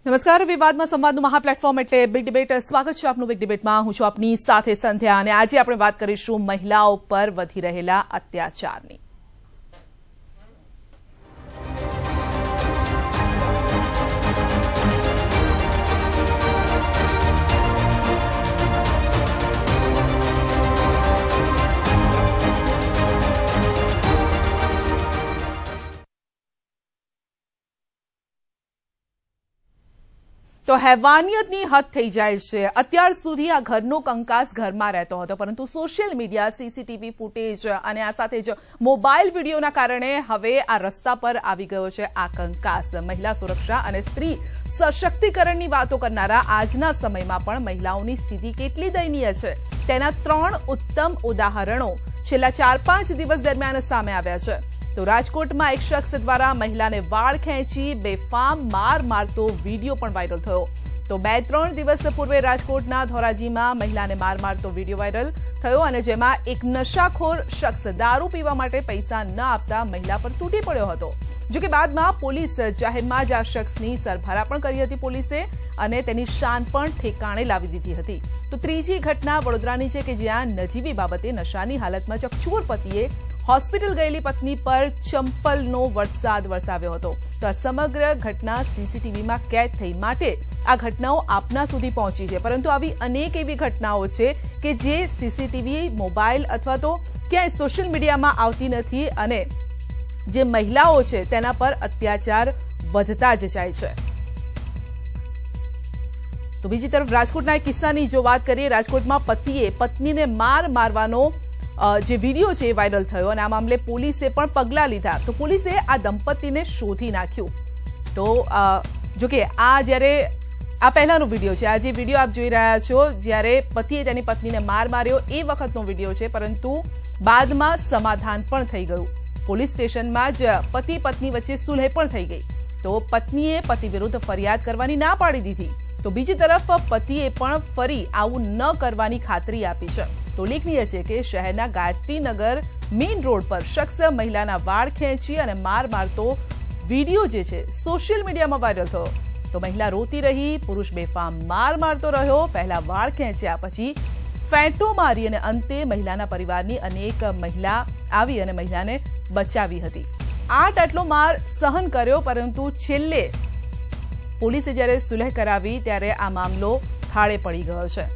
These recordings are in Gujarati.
નમસ્કાર, વિવાદમાં સંવાદનું મહાપ્લેટફોર્મ એટલે બિગ ડિબેટ. સ્વાગત છે આપનું બિગ ડિબેટમાં. હું છું આપની સાથે સંધ્યા અને આજે આપણે વાત કરીશું મહિલાઓ પર વધી રહેલા અત્યાચારની. તો હેવાનિયતની હદ થઈ જાય છે. અત્યાર સુધી આ ઘરનો કંકાસ ઘરમાં રહેતો હતો, પરંતુ સોશિયલ મીડિયા, સીસીટીવી ફૂટેજ અને આ સાથે જ મોબાઈલ વિડીયોના કારણે હવે આ રસ્તા પર આવી ગયો છે આ કંકાસ. મહિલા સુરક્ષા અને સ્ત્રી સશક્તિકરણની વાતો કરનારા આજના સમયમાં પણ મહિલાઓની સ્થિતિ કેટલી દયનીય છે તેના 3 ઉત્તમ ઉદાહરણો છેલ્લા 4-5 દિવસ દરમિયાન સામે આવ્યા છે. તો રાજકોટમાં એક શખ્સ દ્વારા મહિલાને વાળ ખેંચી બેફામ માર મારતો વિડીયો પણ વાયરલ થયો. તો 2-3 દિવસ પૂર્વે રાજકોટના ધોરાજીમાં મહિલાને માર મારતો વિડીયો વાયરલ થયો અને જેમાં એક નશાખોર શખ્સ દારૂ પીવા માટે પૈસા ન આપતા મહિલા પર તૂટી પડ્યો હતો. જોકે બાદમાં પોલીસ જાહેરમાં જ આ શખ્સની સરભરા પણ કરી હતી પોલીસે અને તેની શાન પણ ઠેકાણે લાવી દીધી હતી. તો ત્રીજી ઘટના વડોદરાની છે કે જ્યાં નજીવી બાબતે નશાની હાલતમાં ચકચૂર પતિએ હોસ્પિટલ ગયેલી પત્ની પર ચંપલનો વરસાદ વરસાવ્યો હતો. તો આ સમગ્ર ઘટના સીસીટીવીમાં કેદ થઈ માટે આ ઘટનાઓ આપના સુધી પહોંચી છે. પરંતુ આવી અનેક એવી ઘટનાઓ છે કે જે સીસીટીવી, મોબાઈલ અથવા તો ક્યાંય સોશિયલ મીડિયામાં આવતી નથી અને જે મહિલાઓ છે તેના પર અત્યાચાર વધતા જ જાય છે. તો બીજી તરફ રાજકોટના એક કિસ્સાની જો વાત કરીએ, રાજકોટમાં પતિએ પત્નીને મારવાનો જે વિડીયો છે એ વાયરલ થયો અને આ મામલે પોલીસે પણ પગલાં લીધા. તો પોલીસે આ દંપતીને શોધી નાખ્યું. તો જોકે આ જ્યારે આ પહેલાનો વિડીયો છે, આ જે વિડીયો આપ જોઈ રહ્યા છો જ્યારે પતિએ તેની પત્નીને માર્યો એ વખતનો વિડીયો છે, પરંતુ બાદમાં સમાધાન પણ થઈ ગયું. પોલીસ સ્ટેશનમાં જ પતિ પત્ની વચ્ચે સુલહ પણ થઈ ગઈ. તો પત્નીએ પતિ વિરુદ્ધ ફરિયાદ કરવાની ના પાડી દીધી. તો બીજી તરફ પતિએ પણ ફરી આવું ન કરવાની ખાતરી આપી છે. તો ઉલ્લેખનીય છે કે શહેરના ગાયત્રીનગર મેઇન રોડ પર શખ્સ મહિલાના વાળ ખેંચી અને મારતો વિડીયો જે છે સોશિયલ મીડિયામાં વાયરલ થયો. તો મહિલા રોતી રહી, પુરુષ બેફામ મારતો રહ્યો. પહેલા વાળ ખેંચ્યા, પછી ફેંટો મારી અને અંતે મહિલાના પરિવારની અનેક મહિલા આવી અને મહિલાને બચાવી હતી. આટલો માર સહન કર્યો, પરંતુ છેલ્લે પોલીસે જ્યારે સુલહ કરાવી ત્યારે આ મામલો થાળે પડી ગયો છે.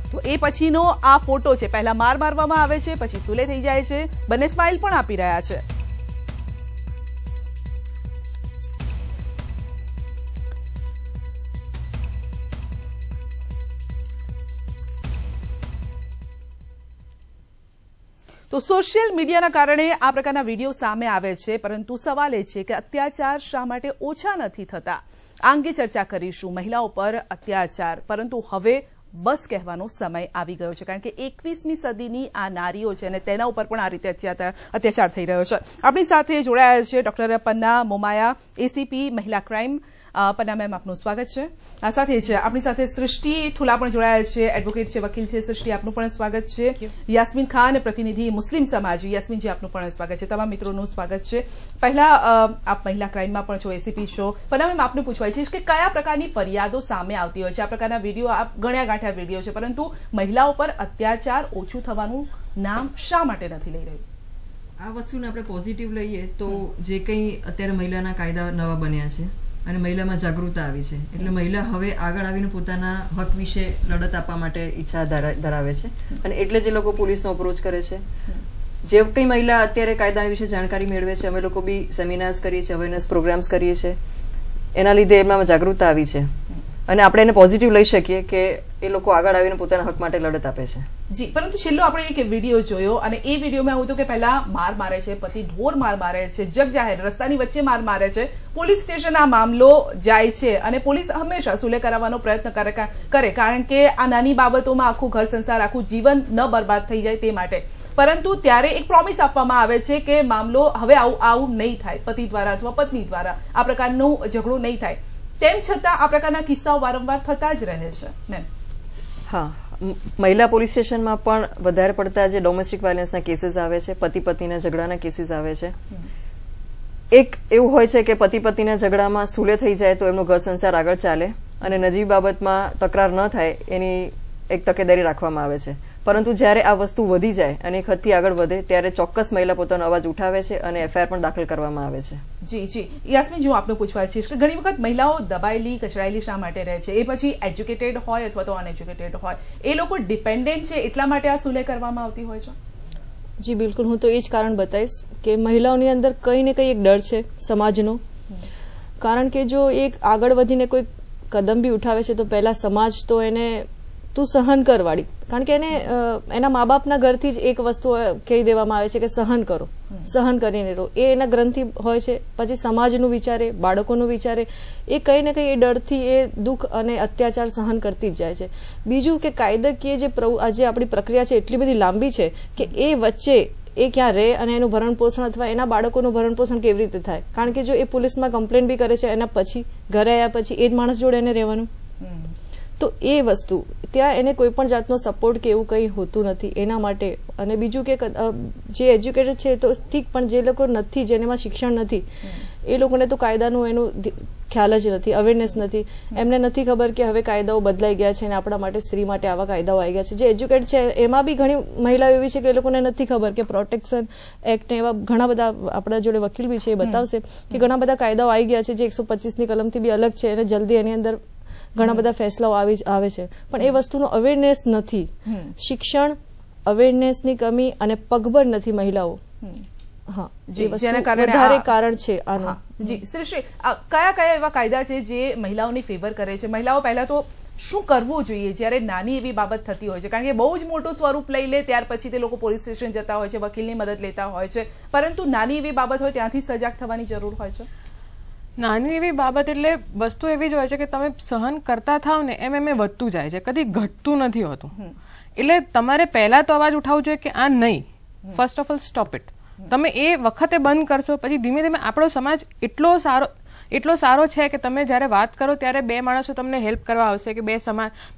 તો એ પછીનો આ ફોટો છે. પહેલા મારવામાં આવે છે, પછી સુલે થઈ જાય છે. બંને સ્માઇલ પણ આપી રહ્યા છે. તો સોશિયલ મીડિયાના કારણે આ પ્રકારના વિડીયો સામે આવે છે, પરંતુ સવાલ એ છે કે અત્યાચાર શા માટે ઓછા નથી થતા? આ અંગે ચર્ચા કરીશું. મહિલાઓ પર અત્યાચાર, પરંતુ હવે બસ કહેવાનો સમય આવી ગયો છે, કારણ કે 21મી સદીની આ નારીઓ છે અને તેના ઉપર પણ આ રીતે અત્યાચાર થઈ રહ્યો છે. આપણી સાથે જોડાયા છે ડોક્ટર પન્ના મોમાયા, એસીપી મહિલા ક્રાઇમ. પન્ના મેમ, આપનું સ્વાગત છે. આ સાથે જ આપણી સાથે સૃષ્ટિ થુલા પણ જોડાયા છે, એડવોકેટ છે, વકીલ છે. સૃષ્ટિ, આપનું પણ સ્વાગત છે. યાસ્મીન ખાન, પ્રતિનિધિ મુસ્લિમ સમાજ. યાસ્મીનજી, આપનું પણ સ્વાગત છે. તમામ મિત્રોનું સ્વાગત છે. પહેલા આપ મહિલા ક્રાઇમમાં પણ છો, એસીપી છો. પન્ના મેમ, આપને પૂછવાય છે કે કયા પ્રકારની ફરિયાદો સામે આવતી હોય છે? આ પ્રકારના વિડીયો આપ ગણ્યા ગાંઠ્યા વિડીયો છે, પરંતુ મહિલાઓ પર અત્યાચાર ઓછું થવાનું નામ શા માટે નથી લઈ રહ્યું? આ વસ્તુને આપણે પોઝિટિવ લઈએ તો જે કંઈ અત્યારે મહિલાના કાયદા નવા બન્યા છે અને મહિલામાં જાગૃતતા આવી છે, એટલે મહિલા હવે આગળ આવીને પોતાના હક વિશે લડત આપવા માટે ઈચ્છા ધરાવે છે અને એટલે જ એ લોકો પોલીસનો અપ્રોચ કરે છે. જે કંઈ મહિલા અત્યારે કાયદા વિશે જાણકારી મેળવે છે, અમે લોકો બી સેમિનાર્સ કરીએ છીએ, અવેરનેસ પ્રોગ્રામ્સ કરીએ છીએ. એના લીધે એમાં જાગૃતતા આવી છે અને આપણે એને પોઝિટિવ લઈ શકીએ કે એ લોકો આગળ આવીને પોતાના હક માટે લડત આપે છે. જી, પરંતુ છેલ્લો આપણે એક વિડીયો જોયો અને એ વિડીયોમાં એવું હતું કે પહેલા મારે છે, પતિ ઢોર મારે છે, જગ જાહેર રસ્તાની વચ્ચે મારે છે. પોલીસ સ્ટેશન આ મામલો જાય છે અને પોલીસ હંમેશા સુલે કરાવવાનો પ્રયત્ન કરે, કારણ કે આ નાની બાબતોમાં આખું ઘર સંસાર, આખું જીવન ન બરબાદ થઈ જાય તે માટે. પરંતુ ત્યારે એક પ્રોમિસ આપવામાં આવે છે કે મામલો હવે આવું નહીં થાય, પતિ દ્વારા અથવા પત્ની દ્વારા આ પ્રકારનો ઝઘડો નહીં થાય. તેમ છતાં આ પ્રકારના કિસ્સાઓ વારંવાર થતા જ રહે છે. મેમ, હા, મહિલા પોલીસ સ્ટેશનમાં પણ વધારે પડતા જે ડોમેસ્ટિક વાયલન્સના કેસીસ આવે છે, પતિ પત્નીના ઝઘડાના કેસીસ આવે છે. એક એવું હોય છે કે પતિ પત્નીના ઝઘડામાં સુલે થઈ જાય તો એમનો ઘર સંસાર આગળ ચાલે અને નજીવી બાબતમાં તકરાર ન થાય એની એક તકેદારી રાખવામાં આવે છે. પરંતુ જ્યારે આ વસ્તુ વધી જાય અને એક હદથી આગળ વધે ત્યારે ચોક્કસ મહિલા પોતાનો અવાજ ઉઠાવે છે અને એફઆઈઆર પણ દાખલ કરવામાં આવે છે. જી યાસ્મીન, જો આપને પૂછવા ઈચ્છીશ કે ઘણી વખત મહિલાઓ દબાયેલી કચડાયેલી શા માટે રહે છે? એ પછી એજ્યુકેટેડ હોય અથવા તો અનએજ્યુકેટેડ હોય, એ લોકો ડિપેન્ડન્ટ છે એટલા માટે આ સુલે કરવામાં આવતી હોય છે? જી બિલકુલ, હું તો એ જ કારણ બતાવીશ કે મહિલાઓની અંદર કંઈ ને કંઈ એક ડર છે સમાજનો. કારણ કે જો એક આગળ વધીને કોઈ કદમ બી ઉઠાવે છે તો પહેલા સમાજ તો એને તું સહન કર વાળી, કારણ કે એને એના મા બાપના ઘરથી જ એક વસ્તુ કહી દેવામાં આવે છે કે સહન કરો, સહન કરીને રહો. એ એના ગ્રંથિ હોય છે. પછી સમાજનું વિચારે, બાળકોનું વિચારે, એ કંઈ ને કંઈ એ ડરથી એ દુઃખ અને અત્યાચાર સહન કરતી જ જાય છે. બીજું કે કાયદાકીય જે આજે આપણી પ્રક્રિયા છે એટલી બધી લાંબી છે કે એ વચ્ચે એ ક્યાં રહે અને એનું ભરણ પોષણ અથવા એના બાળકોનું ભરણ પોષણ કેવી રીતે થાય? કારણ કે જો એ પોલીસમાં કમ્પ્લેન બી કરે છે એના પછી ઘરે આવ્યા પછી એ જ માણસ જોડે એને રહેવાનું, તો એ વસ્તુ ત્યાં એને કોઈ પણ જાતનો સપોર્ટ કે એવું કંઈ હોતું નથી એના માટે. અને બીજું કે જે એજ્યુકેટેડ છે તો ઠીક, પણ જે લોકો નથી, જેનામાં શિક્ષણ નથી, એ લોકોને તો કાયદાનું એનું ખ્યાલ જ નથી, અવેરનેસ નથી. એમને નથી ખબર કે હવે કાયદાઓ બદલાઈ ગયા છે અને આપણા માટે, સ્ત્રી માટે આવા કાયદાઓ આવી ગયા છે. જે એજ્યુકેટેડ છે એમાં બી ઘણી મહિલાઓ એવી છે કે એ લોકોને નથી ખબર કે પ્રોટેક્શન એક્ટ એવા ઘણા બધા, આપણા જોડે વકીલ બી છે એ બતાવશે કે ઘણા બધા કાયદાઓ આવી ગયા છે જે 125ની કલમથી બી અલગ છે અને જલ્દી એની અંદર ઘણા બધા ફેસલાઓ આવે છે. પણ એ વસ્તુનો અવેરનેસ નથી, શિક્ષણ, અવેરનેસની કમી અને પગભર નથી મહિલાઓ. હા, જેના કારણે વધારે કારણ છે આનું. જી શ્રી, કયા એવા કાયદા છે જે મહિલાઓની ફેવર કરે છે? મહિલાઓ પહેલા તો શું કરવું જોઈએ જ્યારે નાની એવી બાબત થતી હોય છે? કારણ કે બહુ જ મોટું સ્વરૂપ લઈ લે ત્યાર પછી તે લોકો પોલીસ સ્ટેશન જતા હોય છે, વકીલની મદદ લેતા હોય છે, પરંતુ નાની એવી બાબત હોય ત્યાંથી સજાગ થવાની જરૂર હોય છે. નાની એવી બાબત એટલે વસ્તુ એવી જ હોય છે કે તમે સહન કરતા થાવ ને એમ એમ વધતું જાય છે, કદી ઘટતું નથી હોતું. એટલે તમારે પહેલા તો અવાજ ઉઠાવવો જોઈએ કે આ નહીં, first of all stop it. તમે એ વખતે બંધ કરશો પછી ધીમે ધીમે આપણો સમાજ એટલો સારો છે કે તમે જ્યારે વાત કરો ત્યારે બે માણસો તમને હેલ્પ કરવા આવશે કે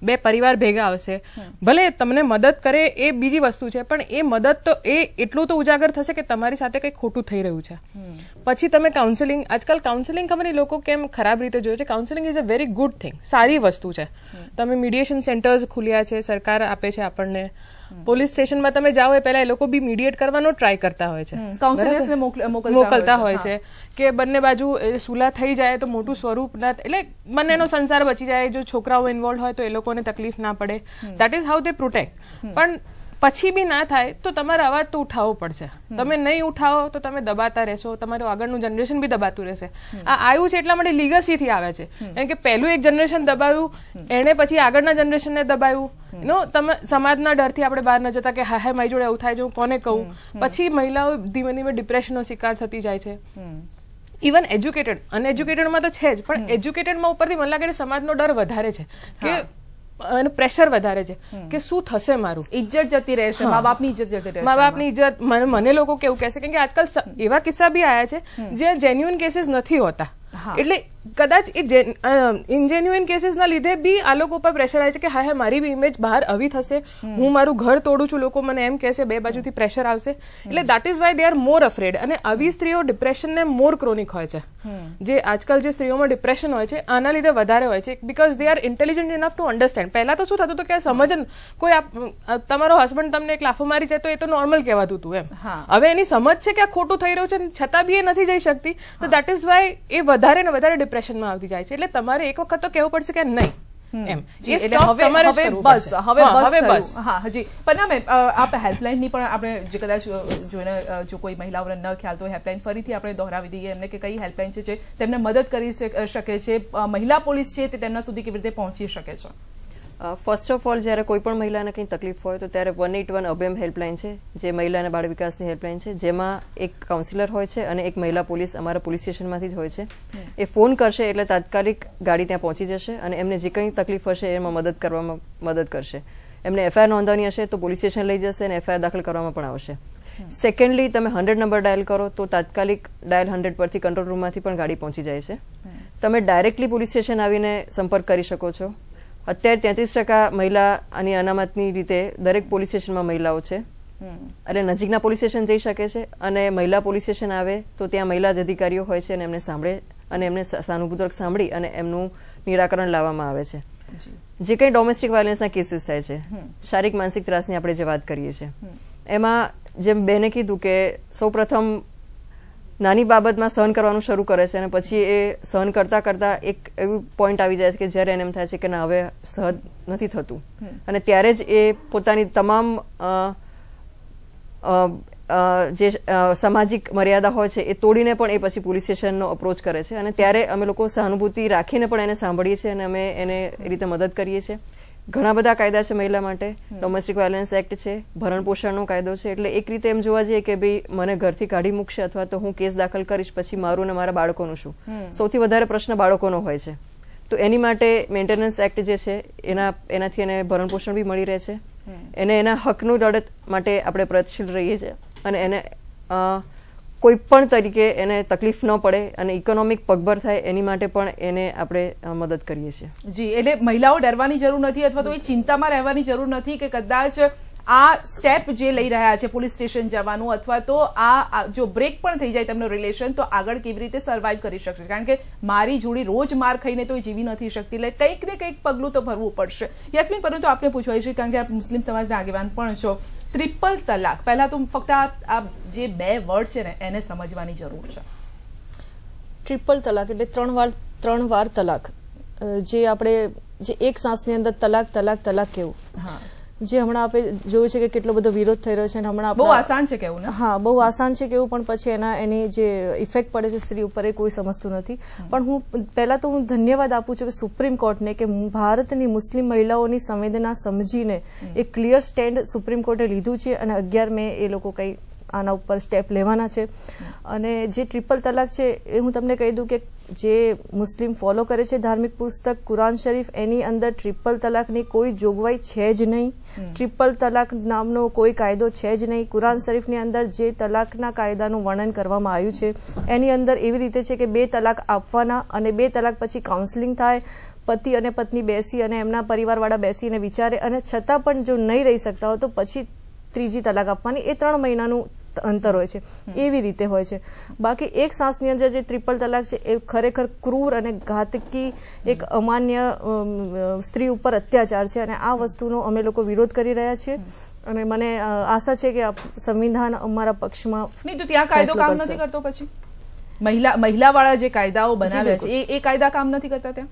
બે પરિવાર ભેગા આવશે. ભલે તમને મદદ કરે એ બીજી વસ્તુ છે, પણ એ મદદ તો એટલું તો ઉજાગર થશે કે તમારી સાથે કંઈક ખોટું થઈ રહ્યું છે. પછી તમે કાઉન્સેલિંગ, આજકાલ કાઉન્સેલિંગ ખબર નહીં લોકો કેમ ખરાબ રીતે જોયું છે. Counselling is a very good thing, સારી વસ્તુ છે. તમે મીડિયેશન સેન્ટર્સ ખુલ્યા છે, સરકાર આપે છે આપણને. પોલીસ સ્ટેશનમાં તમે જાઓ એ પહેલા એ લોકો બી મીડિયેટ કરવાનો ટ્રાય કરતા હોય છે, મોકલતા હોય છે કે બંને બાજુ સુલા થઈ જાય તો મોટું સ્વરૂપ ના, એટલે બંનેનો સંસાર બચી જાય. જો છોકરાઓ ઇન્વોલ્વ હોય તો એ લોકોને તકલીફ ના પડે. That is how they protect. પણ પછી બી ના થાય તો તમારે અવાજ તો ઉઠાવવો પડશે. તમે નહીં ઉઠાવો તો તમે દબાતા રહેશો, તમારું આગળનું જનરેશન બી દબાતું રહેશે. આ આવ્યું છે એટલા માટે લીગસી થી આવે છે, કારણ કે પહેલું એક જનરેશન દબાવ્યું, એને પછી આગળના જનરેશનને દબાવ્યું. તમે સમાજના ડરથી આપણે બહાર ન જતા કે હા મારી જોડે એવું થાય છે, હું કોને કહું. પછી મહિલાઓ ધીમે ધીમે ડિપ્રેશનનો શિકાર થતી જાય છે. ઇવન એજ્યુકેટેડ, અનએજ્યુકેટેડમાં તો છે જ, પણ એજ્યુકેટેડમાં ઉપરથી મને લાગે સમાજનો ડર વધારે છે કે અને પ્રેશર વધારે છે કે શું થશે, મારું ઇજ્જત જતી રહેશે, મા બાપની ઇજ્જત જતી રહેશે. મા બાપની ઇજ્જત, મને લોકો કેવું કહેશે, કેમ કે આજકાલ એવા કિસ્સા બી આવ્યા છે જે જેન્યુઅન કેસીસ નથી હોતા. એટલે કદાચ એ ઇનજેન્યુઅન કેસીસ ના લીધે બી આ લોકો ઉપર પ્રેશર આવે છે કે હા મારી બી ઇમેજ બહાર આવી થશે, હું મારું ઘર તોડું છું, લોકો મને એમ કહેશે, બે બાજુથી પ્રેશર આવશે. એટલે that is why they are more afraid. અને આવી સ્ત્રીઓ ડિપ્રેશનને મોર ક્રોનિક હોય છે. જે આજકાલ જે સ્ત્રીઓમાં ડિપ્રેશન હોય છે આના લીધે વધારે હોય છે, because they are intelligent enough to understand. પહેલા તો શું થતું હતું કે સમજ, કોઈ તમારો હસબન્ડ તમને એક લાફો મારી જાય તો એ તો નોર્મલ કહેવાતું હતું એમ. હવે એની સમજ છે કે આ ખોટું થઈ રહ્યું છે છતાં બી એ નથી જઈ શકતી, તો દેટ ઇઝ વાય એ વધારે ને વધારે ડિપ્રેશનમાં આવતી જાય છે. એટલે તમારે એક વખત તો કહેવું પડશે કે નહીં એમ. આપ હેલ્પલાઇન ની પણ આપણે જે કદાચ જોઈને જો કોઈ મહિલાઓને ન ખ્યાલ તો હેલ્પલાઇન ફરીથી આપણે દોહરાવી દઈએ એમને કે કઈ હેલ્પલાઇન છે જે તેમને મદદ કરી શકે છે, મહિલા પોલીસ છે તે તેમના સુધી કેવી રીતે પહોંચી શકે છે. ફર્સ્ટ ઓફ ઓલ જ્યારે કોઈ પણ મહિલાને કંઈ તકલીફ હોય તો ત્યારે 181 અભયમ હેલ્પલાઇન છે, જે મહિલા અને બાળ વિકાસની હેલ્પલાઇન છે, જેમાં એક કાઉન્સિલર હોય છે અને એક મહિલા પોલીસ અમારા પોલીસ સ્ટેશનમાંથી જ હોય છે. એ ફોન કરશે એટલે તાત્કાલિક ગાડી ત્યાં પહોંચી જશે અને એમને જે કંઈ તકલીફ હશે એમાં મદદ કરવામાં મદદ કરશે. એમને એફઆઈઆર નોંધવાની હશે તો પોલીસ સ્ટેશન લઈ જશે અને એફઆઈઆર દાખલ કરવામાં પણ આવશે. સેકન્ડલી, તમે 100 નંબર ડાયલ કરો તો તાત્કાલિક ડાયલ 100 પરથી કંટ્રોલ રૂમમાંથી પણ ગાડી પહોંચી જાય છે. તમે ડાયરેક્ટલી પોલીસ સ્ટેશન આવીને સંપર્ક કરી શકો છો. અત્યારે 33% મહિલા અને અનામતની રીતે દરેક પોલીસ સ્ટેશનમાં મહિલાઓ છે, એટલે નજીકના પોલીસ સ્ટેશન જઈ શકે છે અને મહિલા પોલીસ સ્ટેશન આવે તો ત્યાં મહિલા અધિકારીઓ હોય છે અને એમને સાંભળે અને એમને સહાનુભૂતિપૂર્વક સાંભળી અને એમનું નિરાકરણ લાવવામાં આવે છે. જે કંઈ ડોમેસ્ટિક વાયલન્સના કેસીસ થાય છે, શારીરિક માનસિક ત્રાસની આપણે જે વાત કરીએ છીએ, એમાં જેમ બેને કીધું કે સૌપ્રથમ નાની બાબતમાં સહન કરવાનું શરૂ કરે છે અને પછી એ સહન કરતા કરતા એક એવું પોઈન્ટ આવી જાય છે કે જ્યારે એને એમ થાય છે કે ના હવે સહન નથી થતું અને ત્યારે જ એ પોતાની તમામ જે સામાજિક મર્યાદા હોય છે એ તોડીને પણ એ પછી પોલીસ સ્ટેશનનો અપ્રોચ કરે છે અને ત્યારે અમે લોકો સહાનુભૂતિ રાખીને પણ એને સાંભળીએ છીએ અને અમે એને એ રીતે મદદ કરીએ છીએ. ઘણા બધા કાયદા છે મહિલા માટે. ડોમેસ્ટિક વાયલન્સ એક્ટ છે, ભરણ પોષણનો કાયદો છે. એટલે એક રીતે એમ જોવા જઈએ કે ભાઈ મને ઘરથી કાઢી મૂકશે અથવા તો હું કેસ દાખલ કરીશ પછી મારું ને મારા બાળકોનું શું. સૌથી વધારે પ્રશ્ન બાળકોનો હોય છે તો એની માટે મેન્ટેનન્સ એક્ટ જે છે એનાથી એને ભરણ પોષણ બી મળી રહે છે. એને એના હકનું લડત માટે આપણે પ્રયત્નશીલ રહીએ છીએ અને એને કોઈ પણ તરીકે એને તકલીફ ન પડે અને ઇકોનોમિક પગભર થાય એની માટે પણ એને આપણે મદદ કરીએ છીએ. જી, એટલે મહિલાઓ ડરવાની જરૂર નથી અથવા તો એ ચિંતામાં રહેવાની જરૂર નથી કે કદાચ આ સ્ટેપ જે લઈ રહ્યા છે પોલીસ સ્ટેશન જવાનું અથવા તો આ જો બ્રેક પણ થઈ જાય તેમનો રિલેશન તો આગળ કેવી રીતે સર્વાઈવ કરી શકશે. કારણ કે મારી જોડી રોજ માર ખાઈને તો જીવી નથી શકતી, એટલે કંઈક ને કંઈક પગલું તો ભરવું પડશે. યસ્મીન, પરંતુ આપને પૂછવાય છે કારણ કે આપ મુસ્લિમ સમાજના આગેવાન પણ છો, ટ્રિપલ તલાક, પહેલા તો ફક્ત આ જે બે વર્ડ છે ને એને સમજવાની જરૂર છે. ટ્રિપલ તલાક એટલે ત્રણ વાર તલાક, જે આપણે જે એક સાંસની અંદર તલાક તલાક તલાક કેવું, જે હમણાં આપણે જોયું છે કે કેટલો બધો વિરોધ થઈ રહ્યો છે અને હમણાં બહુ આસાન છે કેવું ને. હા, બહુ આસાન છે કેવું, પણ પછી એની જે ઇફેક્ટ પડે છે સ્ત્રી ઉપર એ કોઈ સમજતું નથી. પણ હું પહેલા તો હું ધન્યવાદ આપું છું કે સુપ્રીમ કોર્ટને કે ભારતની મુસ્લિમ મહિલાઓની સંવેદના સમજીને એક ક્લિયર સ્ટેન્ડ સુપ્રીમ કોર્ટે લીધું છે અને 11 મે એ લોકો કંઈ આના ઉપર સ્ટેપ લેવાના છે. અને જે ટ્રિપલ તલાક છે એ હું તમને કહી દઉં કે જે મુસ્લિમ ફોલો કરે છે ધાર્મિક પુસ્તક કુરાન શરીફ, એની અંદર ટ્રિપલ તલાકની કોઈ જોગવાઈ છે જ નહીં. ટ્રિપલ તલાક નામનો કોઈ કાયદો છે જ નહીં. કુરાન શરીફની અંદર જે તલાકના કાયદાનું વર્ણન કરવામાં આવ્યું છે એની અંદર એવી રીતે છે કે 2 તલાક આપવાના અને 2 તલાક પછી કાઉન્સેલિંગ થાય, પતિ અને પત્ની બેસી અને એમના પરિવારવાળા બેસીને વિચારે અને છતાં પણ જો નહીં રહી શકતા હોય તો પછી ત્રીજી તલાક આપવાની. એ 3 મહિનાનું અંતર હોય છે, એવી રીતે હોય છે. બાકી એક સાંસની અંદર જે ટ્રિપલ તલાક છે એ ખરેખર ક્રૂર અને ઘાતકી એક અમાન્ય સ્ત્રી ઉપર અત્યાચાર છે અને આ વસ્તુનો અમે લોકો વિરોધ કરી રહ્યા છીએ અને મને આશા છે કે સંવિધાન અમારા પક્ષમાં. નહીં તો ત્યાં કાયદો કામ નથી કરતો, પછી મહિલાવાળા જે કાયદાઓ બનાવ્યા છે એ કાયદા કામ નથી કરતા ત્યાં.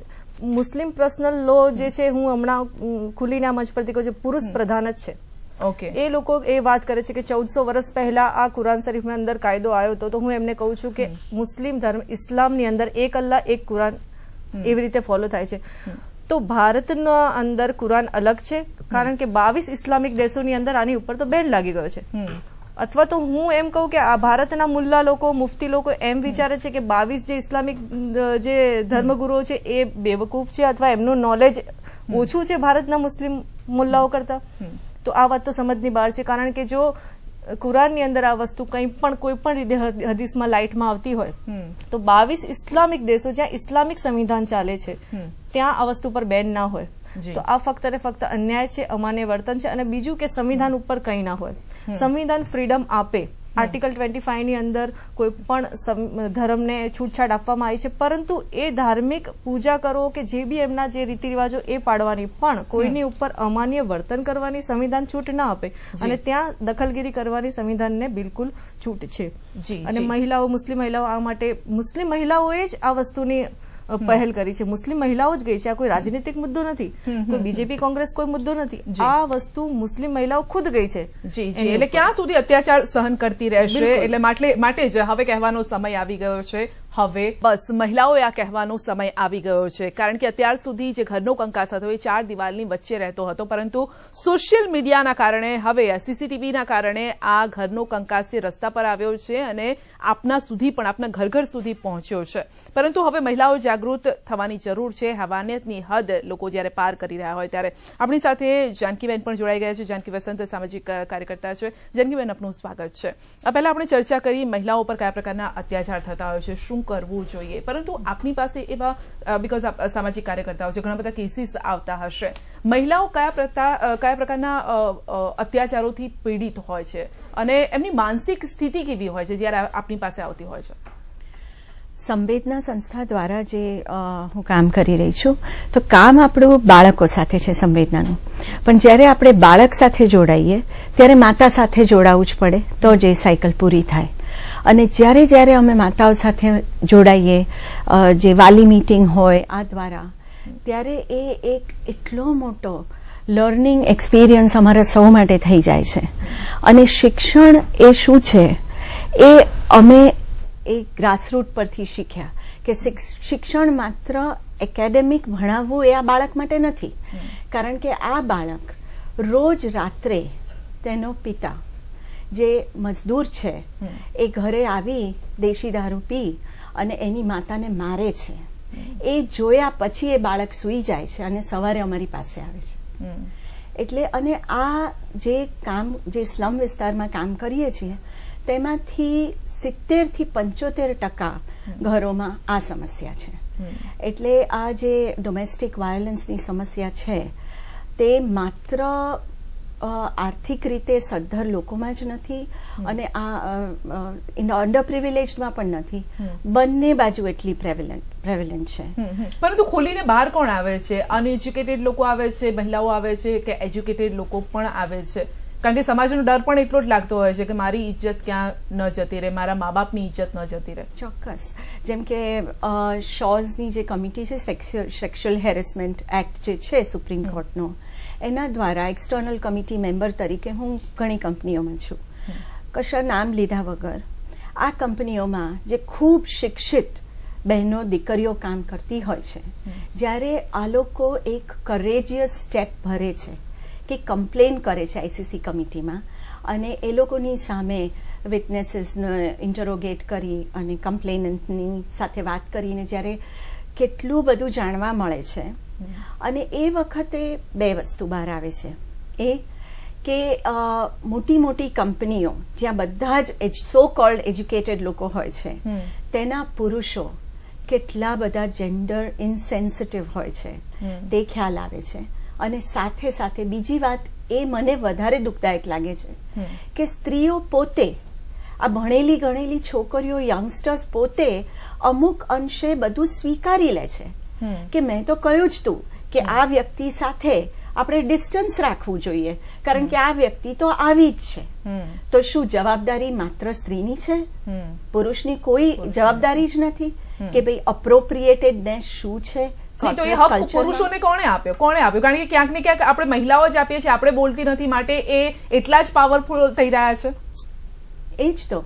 મુસ્લિમ પર્સનલ લો જે છે હું હમણાં ખુલીના મંચ પરથી કહું છું, પુરુષ પ્રધાન જ છે. એ લોકો એ વાત કરે છે કે 1400 વર્ષ પહેલા આ કુરાન શરીફની અંદર કાયદો આવ્યો હતો, તો હું એમને કહું છું કે મુસ્લિમ ધર્મ ઇસ્લામની અંદર 1 અલ્લાહ 1 કુરાન એવી રીતે ફોલો થાય છે. તો ભારતના અંદર કુરાન અલગ છે કારણ કે 22 ઇસ્લામિક દેશોની અંદર આની ઉપર તો બેન લાગી ગયો છે. અથવા તો હું એમ કહું કે આ ભારતના મુલ્લા લોકો, મુફ્તી લોકો એમ વિચારે છે કે 22 જે ઇસ્લામિક જે ધર્મગુરુઓ છે એ બેવકૂફ છે અથવા એમનું નોલેજ ઓછું છે ભારતના મુસ્લિમ મુલ્લાઓ કરતા. તો આ વાત તો સમજની બહાર છે કારણ કે જો કુરાનની અંદર આ વસ્તુ કંઈ પણ કોઈ પણ રીતે હદીસમાં લાઇટમાં આવતી હોય તો 22 ઇસ્લામિક દેશો જ્યાં ઇસ્લામિક સંવિધાન ચાલે છે ત્યાં આ વસ્તુ પર બેન ના હોય. તો આ ફક્ત ને ફક્ત અન્યાય છે, અમાન્ય વર્તન છે. અને બીજું કે સંવિધાન ઉપર કંઈ ના હોય. સંવિધાન ફ્રીડમ આપે. આર્ટિકલ 25 ની અંદર કોઈ પણ ધર્મને છૂટછાટ આપવામાં આવી છે, પરંતુ એ ધાર્મિક પૂજા કરો કે જે બી એમના જે રીતિ રિવાજો એ પાડવાની, પણ કોઈની ઉપર અમાન્ય વર્તન કરવાની સંવિધાન છૂટ ના આપે અને ત્યાં દખલગીરી કરવાની સંવિધાનને બિલકુલ છૂટ છે. અને મહિલાઓ, મુસ્લિમ મહિલાઓ આ માટે મુસ્લિમ મહિલાઓએ જ આ વસ્તુની પહેલ કરી છે. મુસ્લિમ મહિલાઓ જ ગઈ છે. આ કોઈ રાજનીતિક મુદ્દો નથી, કોઈ બીજેપી કોંગ્રેસ કોઈ મુદ્દો નથી. આ વસ્તુ મુસ્લિમ મહિલાઓ ખુદ ગઈ છે. એટલે ક્યાં સુધી અત્યાચાર સહન કરતી રહેશે? એટલે માટે જ હવે કહેવાનો સમય આવી ગયો છે. હવે બસ મહિલાઓએ આ કહેવાનો સમય આવી ગયો છે કારણ કે અત્યાર સુધી જે ઘરનો કંકાસ હતો એ 4 દિવાલની વચ્ચે રહેતો હતો, પરંતુ સોશિયલ મીડિયાના કારણે હવે સીસીટીવીના કારણે આ ઘરનો કંકાસ જે રસ્તા પર આવ્યો છે અને આપના સુધી પણ આપના ઘર સુધી પહોંચ્યો છે. પરંતુ હવે મહિલાઓ જાગૃત થવાની જરૂર છે. હવાનિયતની હદ લોકો જ્યારે પાર કરી રહ્યા હોય ત્યારે આપણી સાથે જાનકીબેન પણ જોડાઈ ગયા છે. જાનકી વસંત સામાજિક કાર્યકર્તા છે. જાનકીબેન, આપનું સ્વાગત છે. પહેલા આપણે ચર્ચા કરી મહિલાઓ પર કયા પ્રકારના અત્યાચાર થતા હોય છે, શું કરવું જોઈએ, પરંતુ આપની પાસે એવા બીકોઝ સામાજિક કાર્યકર્તાઓ છે, ઘણા બધા કેસીસ આવતા હશે, મહિલાઓ કયા પ્રકારના અત્યાચારોથી પીડિત હોય છે અને એમની માનસિક સ્થિતિ કેવી હોય છે જ્યારે આપની પાસે આવતી હોય છે? સંવેદના સંસ્થા દ્વારા જે હું કામ કરી રહી છું, તો કામ આપણું બાળકો સાથે છે સંવેદનાનું, પણ જ્યારે આપણે બાળક સાથે જોડાઈએ ત્યારે માતા સાથે જોડાવું જ પડે તો જ એ સાયકલ પૂરી થાય. અને જ્યારે અમે માતાઓ સાથે જોડાઈએ, જે વાલી મીટિંગ હોય આ દ્વારા, ત્યારે એ એક એટલો મોટો લર્નિંગ એક્સપિરિયન્સ અમારા સૌ માટે થઈ જાય છે. અને શિક્ષણ એ શું છે એ અમે એ ગ્રાસરૂટ પરથી શીખ્યા કે શિક્ષણ માત્ર એકેડેમિક ભણાવવું એ આ બાળક માટે નથી, કારણ કે આ બાળક રોજ રાત્રે તેનો પિતા જે મજદૂર છે એ ઘરે આવી દેશી દારૂ પી અને એની માતાને મારે છે, એ જોયા પછી એ બાળક સૂઈ જાય છે અને સવારે અમારી પાસે આવે છે. એટલે અને આ જે કામ જે સ્લમ વિસ્તારમાં કામ કરીએ છીએ તેમાંથી 70 થી 75% ઘરોમાં આ સમસ્યા છે. એટલે આ જે ડોમેસ્ટિક વાયોલન્સની સમસ્યા છે તે માત્ર આર્થિક રીતે સદ્ધર લોકોમાં જ નથી અને આ અંડર પ્રિવિલેજમાં પણ નથી, બંને બાજુ એટલી પ્રેવેલન્ટ છે. પરંતુ ખોલીને બહાર કોણ આવે છે? અનએજ્યુકેટેડ લોકો આવે છે, મહિલાઓ આવે છે કે એજ્યુકેટેડ લોકો પણ આવે છે? કારણ કે સમાજનો ડર પણ એટલો જ લાગતો હોય છે કે મારી ઇજ્જત ક્યાં ન જતી રહે, મારા મા બાપની ઇજ્જત ન જતી રહે. ચોક્કસ. જેમ કે શોઝની જે કમિટી છે, સેક્સ્યુઅલ હેરેસમેન્ટ એક્ટ જે છે સુપ્રીમ કોર્ટનો, એના દ્વારા એક્સટર્નલ કમિટી મેમ્બર તરીકે હું ઘણી કંપનીઓમાં છું. કશા નામ લીધા વગર આ કંપનીઓમાં જે ખૂબ શિક્ષિત બહેનો દીકરીઓ કામ કરતી હોય છે, જ્યારે આ લોકો એક કરેજિયસ સ્ટેપ ભરે છે કે કમ્પ્લેન કરે છે આઈસીસી કમિટીમાં, અને એ લોકોની સામે વિટનેસીસને ઇન્ટરોગેટ કરી અને કમ્પ્લેનન્ટની સાથે વાત કરીને જ્યારે કેટલું બધું જાણવા મળે છે, અને એ વખતે બે વસ્તુ બહાર આવે છે. એ કે મોટી મોટી કંપનીઓ જ્યાં બધા જ સો કોલ્ડ એજ્યુકેટેડ લોકો હોય છે, તેના પુરુષો કેટલા બધા જેન્ડર ઇનસેન્સિટિવ હોય છે તે ખ્યાલ આવે છે. અને સાથે સાથે બીજી વાત એ મને વધારે દુઃખદાયક લાગે છે કે સ્ત્રીઓ પોતે, આ ભણેલી ગણેલી છોકરીઓ, યંગસ્ટર્સ પોતે અમુક અંશે બધું સ્વીકારી લે છે કે મેં તો કહ્યું જ તું કે આ વ્યક્તિ સાથે આપણે ડિસ્ટન્સ રાખવું જોઈએ કારણ કે આ વ્યક્તિ તો આવી જ છે. તો શું જવાબદારી માત્ર સ્ત્રીની છે? પુરુષની કોઈ જવાબદારી જ નથી કે ભાઈ અપ્રોપ્રિએટેડનેસ શું છે? તો એ હક પુરુષોને કોણે આપ્યો? કારણ કે ક્યાંક ને ક્યાંક આપણે મહિલાઓ જ આપીએ છીએ, આપણે બોલતી નથી, માટે એ એટલા જ પાવરફુલ થઈ રહ્યા છે. એ જ તો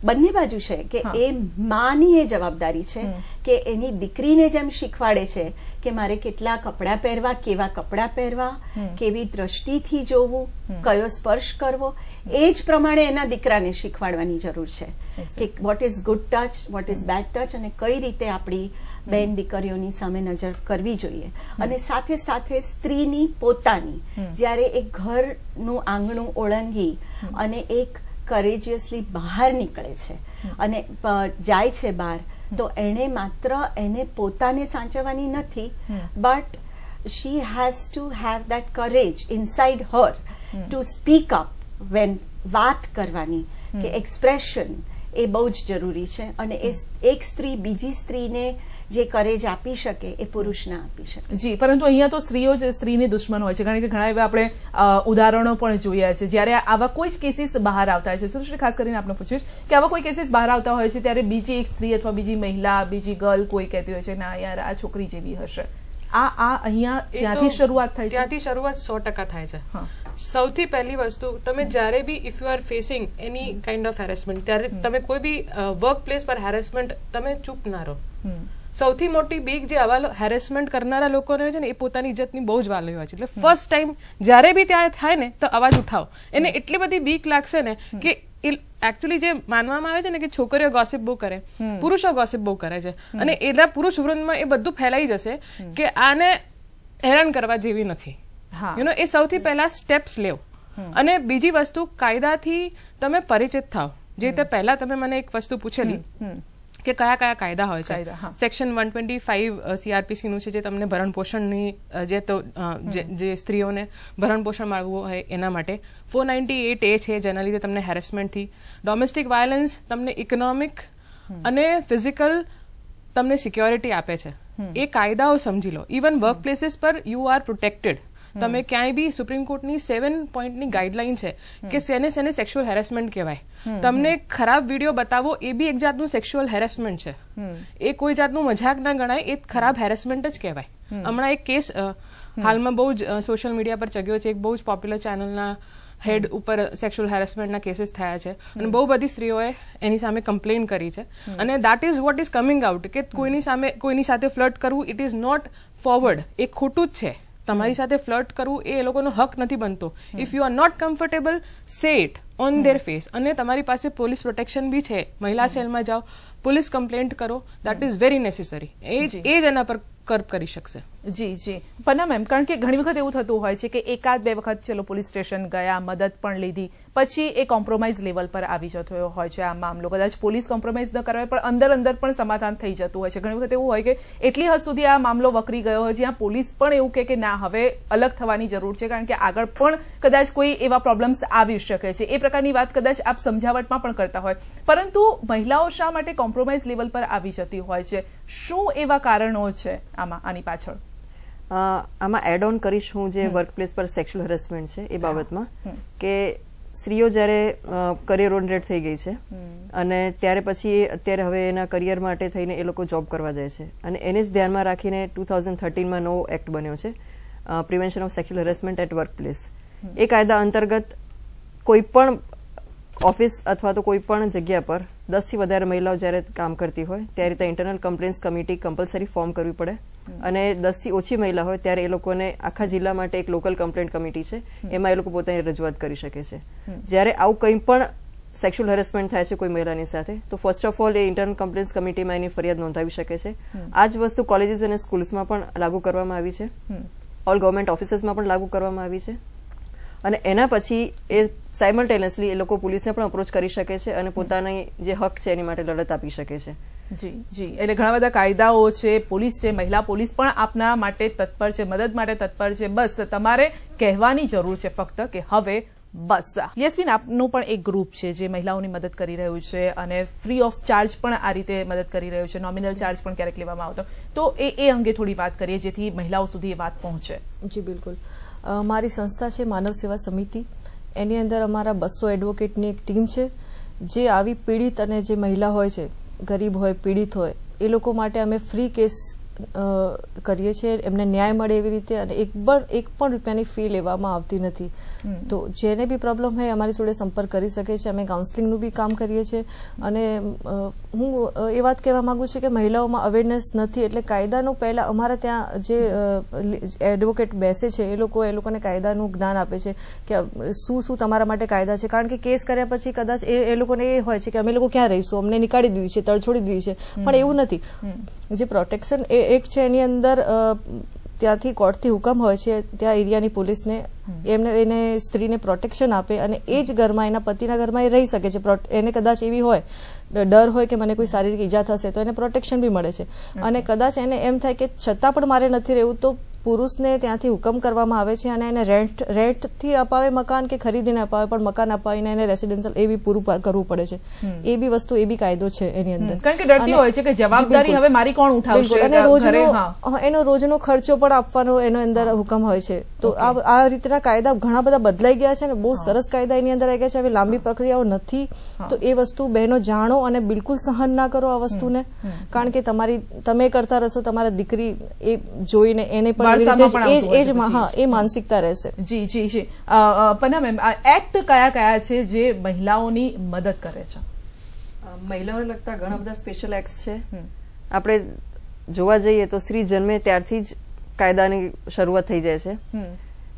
બંને બાજુ છે કે એ માની એ જવાબદારી છે કે એની દીકરીને જેમ શીખવાડે છે કે મારે કેટલા કપડાં પહેરવા, કેવા કપડાં પહેરવા, કેવી દ્રષ્ટિથી જોવું, કયો સ્પર્શ કરવો, એ જ પ્રમાણે એના દીકરાને શીખવાડવાની જરૂર છે કે what is good touch, what is bed touch, અને કઈ રીતે આપણી બેન દીકરીઓની સામે નજર કરવી જોઈએ. અને સાથે સાથે સ્ત્રીની પોતાની, જ્યારે એક ઘરનું આંગણું ઓળંગી અને એક કરેજિયસલી બહાર નીકળે છે અને જાય છે બહાર, તો એણે માત્ર એને પોતાને સાચવવાની નથી, but she has to have that courage inside her to speak up when વાત કરવાની કે એક્સપ્રેશન એ બહુ જ જરૂરી છે. અને એક સ્ત્રી બીજી સ્ત્રીને જે કરેજ આપી શકે એ પુરુષ ના આપી શકે. જી, પરંતુ અહીંયા તો સ્ત્રીઓ જ સ્ત્રીની દુશ્મન હોય છે, કારણ કે ઘણા એવા આપણે ઉદાહરણો પણ જોયા છે. જ્યારે આવા કોઈ જ કેસીસ બહાર આવતા હોય છે, સુશ્રી ખાસ કરીને આપણે પૂછીશ કે આવા કોઈ કેસીસ બહાર આવતા હોય છે ત્યારે બીજી એક સ્ત્રી અથવા બીજી મહિલા, બીજી ગર્લ કોઈ કહેતી હોય છે ના યાર આ છોકરી જેવી હશે, આ અહીંયા ત્યાંથી શરૂઆત થાય છે. ત્યાંથી શરૂઆત 100% થાય છે. સૌથી પહેલી વસ્તુ, તમે જ્યારે be if you are facing any kind of harassment, ત્યારે તમે કોઈ બી વર્ક પ્લેસ પર હેરેસમેન્ટ, તમે ચૂપ ના રહો. સૌથી મોટી બીક જે આવા હેરેસમેન્ટ કરનારા લોકોને હોય છે ને, એ પોતાની ઇજ્જતની બહુ જ વાલી હોય છે. એટલે ફર્સ્ટ ટાઈમ જ્યારે બી ત્યાં થાય ને તો અવાજ ઉઠાવો. એને એટલી બધી બીક લાગશે ને કે એકચ્યુઅલી જે માનવામાં આવે છે ને કે છોકરીઓ ગોસિપ બહુ કરે, પુરુષો ગોસિપ બહુ કરે છે, અને એના પુરુષ વૃંદમાં એ બધું ફેલાઈ જશે કે આને હેરાન કરવા જેવી નથી. એ સૌથી પહેલા સ્ટેપ્સ લેવો. અને બીજી વસ્તુ, કાયદાથી તમે પરિચિત થાવ. જે રીતે પહેલા તમે મને એક વસ્તુ પૂછેલી કે કયા કયા કાયદા હોય છે. કાયદા, હા. સેક્શન 125 CRPC નું છે જે તમને ભરણ પોષણની જે સ્ત્રીઓને ભરણ પોષણ મળવું હોય એના માટે. 498 એ છે જેના લીધે તમને હેરેસમેન્ટથી, ડોમેસ્ટિક વાયોલન્સ તમને ઇકોનોમિક અને ફિઝિકલ તમને સિક્યોરિટી આપે છે. એ કાયદાઓ સમજી લો. ઇવન વર્ક પ્લેસીસ પર યુ આર પ્રોટેક્ટેડ. તમે ક્યાંય બી સુપ્રીમ કોર્ટની 7 પોઈન્ટની ગાઈડલાઈન છે કે સેને સેક્સ્યુઅલ હેરેસમેન્ટ કહેવાય. તમને ખરાબ વિડીયો બતાવો એ બી એક જાતનું સેક્સ્યુઅલ હેરેસમેન્ટ છે. એ કોઈ જાતનું મજાક ના ગણાય, એ ખરાબ હેરેસમેન્ટ જ કહેવાય. હમણાં એક કેસ હાલમાં બહુ જ સોશિયલ મીડિયા પર ચગ્યો છે. એક બહુ જ પોપ્યુલર ચેનલના હેડ ઉપર સેક્સ્યુઅલ હેરેસમેન્ટના કેસીસ થયા છે અને બહુ બધી સ્ત્રીઓએ એની સામે કમ્પ્લેન કરી છે. અને that is what is coming out કે કોઈની સાથે ફ્લર્ટ કરવું ઇટ ઇઝ નોટ ફોરવર્ડ. એ ખોટું જ છે. તમારી સાથે ફ્લર્ટ કરવું એ લોકોનો હક નથી બનતો. If you are not comfortable, say it on their face. અને તમારી પાસે પોલીસ પ્રોટેક્શન બી છે. મહિલા સેલમાં જાઓ, પોલીસ કમ્પ્લેન્ટ કરો. That is very necessary. એ જ એના પર કર્બ કરી શકશે. જી પન્ના મેમ, કારણ કે ઘણી વખત એવું થતું હોય છે કે એકાદ બે વખત ચલો પોલીસ સ્ટેશન ગયા, મદદ પણ લીધી, પછી એ કોમ્પ્રોમાઇઝ લેવલ પર આવી જતો હોય છે આ મામલો. કદાચ પોલીસ કોમ્પ્રોમાઇઝ ન કરાવે પણ અંદર પણ સમાધાન થઈ જતું હોય છે. ઘણી વખત એવું હોય કે એટલી હદ સુધી આ મામલો વકરી ગયો હોય જ્યાં પોલીસ પણ એવું કે ના હવે અલગ થવાની જરૂર છે, કારણ કે આગળ પણ કદાચ કોઈ એવા પ્રોબ્લેમ્સ આવી શકે છે. એ પ્રકારની વાત કદાચ આપ સમજાવટમાં પણ કરતા હોય, પરંતુ મહિલાઓ શા માટે કોમ્પ્રોમાઇઝ લેવલ પર આવી જતી હોય છે? શું એવા કારણો છે આની પાછળ? આમાં એડ ઓન કરીશ હું જે વર્કપ્લેસ પર સેક્સ્યુઅલ હેરેસમેન્ટ છે એ બાબતમાં, કે સ્ત્રીઓ જ્યારે કરિયર ઓરિએન્ટેડ થઈ ગઈ છે અને ત્યારે પછી અત્યારે હવે એના કરિયર માટે થઈને એ લોકો જોબ કરવા જાય છે અને એને જ ધ્યાનમાં રાખીને 2013માં નવો એક્ટ બન્યો છે, prevention of sexual harassment at workplace. એ કાયદા અંતર્ગત કોઈ પણ ઓફિસ અથવા તો કોઈ પણ જગ્યા પર 10 થી વધારે મહિલાઓ જ્યારે કામ કરતી હોય ત્યારે ત્યાં internal complaints committee compulsory form કરવી પડે અને 10 થી ઓછી મહિલા હોય ત્યારે એ લોકોને આખા જિલ્લા માટે એક લોકલ કમ્પ્લેન્ટ કમિટી છે, એમાં એ લોકો પોતાની રજૂઆત કરી શકે છે. જ્યારે આવું કંઈ પણ સેક્સ્યુઅલ હેરેસમેન્ટ થાય છે કોઈ મહિલાની સાથે તો first of all a internal complaints કમિટીમાં એની ફરિયાદ નોંધાવી શકે છે. આ જ વસ્તુ કોલેજીસ અને સ્કૂલ્સમાં પણ લાગુ કરવામાં આવી છે, ઓલ ગવર્મેન્ટ ઓફિસીસમાં પણ લાગુ કરવામાં આવી છે. અને એના પછી એ સાયમલ્ટેનિયસલી એ લોકો પોલીસને પણ અપ્રોચ કરી શકે છે અને પોતાની જે હક છે એની માટે લડત આપી શકે છે. જી એટલે ઘણા બધા કાયદાઓ છે. પોલીસ છે, મહિલા પોલીસ પણ આપના માટે તત્પર છે, મદદ માટે તત્પર છે. બસ તમારે કહેવાની જરૂર છે ફક્ત કે હવે બસ. યસમીન, આપનું પણ એક ગ્રુપ છે જે મહિલાઓની મદદ કરી રહ્યું છે અને ફ્રી ઓફ ચાર્જ પણ આ રીતે મદદ કરી રહ્યું છે, નોમિનલ ચાર્જ પણ ક્યારેક લેવામાં આવતો. તો એ અંગે થોડી વાત કરીએ જેથી મહિલાઓ સુધી એ વાત પહોંચે. જી બિલકુલ. મારી સંસ્થા છે માનવ સેવા સમિતિ. એની અંદર અમારા 200 એડવોકેટની એક ટીમ છે જે આવી પીડિત અને જે મહિલા હોય છે, ગરીબ હોય, પીડિત હોય, એ લોકો માટે અમે ફ્રી કેસ કરીએ છીએ, એમને ન્યાય મળે એવી રીતે, અને એક પણ રૂપિયાની ફી લેવામાં આવતી નથી. તો જેને બી પ્રોબ્લેમ હોય અમારી જોડે સંપર્ક કરી શકે છે. અમે કાઉન્સેલિંગનું બી કામ કરીએ છીએ. અને હું એ વાત કહેવા માંગુ છું કે મહિલાઓમાં અવેરનેસ નથી, એટલે કાયદાનું પહેલાં અમારા ત્યાં જે એડવોકેટ બેસે છે એ લોકોને કાયદાનું જ્ઞાન આપે છે કે શું તમારા માટે કાયદા છે. કારણ કે કેસ કર્યા પછી કદાચ એ લોકોને એ હોય છે કે અમે લોકો ક્યાં રહીશું, અમને નીકાળી દીધી છે, તડછોડી દીધી છે, પણ એવું નથી. જે પ્રોટેક્શન એક છે એની અંદર ત્યાંથી કોર્ટથી હુકમ હોય છે, ત્યાં એરિયાની પોલીસને એને સ્ત્રીને પ્રોટેક્શન આપે અને એ જ ઘરમાં, એના પતિના ઘરમાં એ રહી શકે છે. એને કદાચ એવી હોય ડર હોય કે મને કોઈ શારીરિક ઈજા થશે તો એને પ્રોટેક્શન બી મળે છે. અને કદાચ એને એમ થાય કે છતાં પણ મારે નથી રહેવું તો પુરુષને ત્યાંથી હુકમ કરવામાં આવે છે અને એને રેન્ટથી અપાવે મકાન કે ખરીદીને અપાવે, પણ મકાન અપાવીને એને રેસિડેન્શિયલ એ બી પૂરું કરવું પડે છે. એ બી વસ્તુ, એ બી કાયદો છે એની અંદર. કારણ કે ડરતી હોય છે કે જવાબદારી હવે મારી કોણ ઉઠાવશે, અને એનો રોજનો ખર્ચો પણ આપવાનો એનો અંદર હુકમ હોય છે. તો આ રીતના કાયદા ઘણા બધા બદલાઈ ગયા છે અને બહુ સરસ કાયદા એની અંદર આવી ગયા છે. હવે લાંબી પ્રક્રિયાઓ નથી, તો એ વસ્તુ બહેનો જાણો અને બિલકુલ સહન ના કરો આ વસ્તુને. કારણ કે તમે કરતા રહેશો, તમારા દીકરી એ જોઈને એને પણ એ માનસિકતા રહેશે. જી પન્ના મેમ, એક્ટ કયા છે જે મહિલાઓની મદદ કરે છે? મહિલાઓને લગતા ઘણા બધા સ્પેશિયલ એક્ટ છે. આપણે જોવા જઈએ તો સ્ત્રી જન્મે ત્યારથી જ કાયદાની શરૂઆત થઈ જાય છે.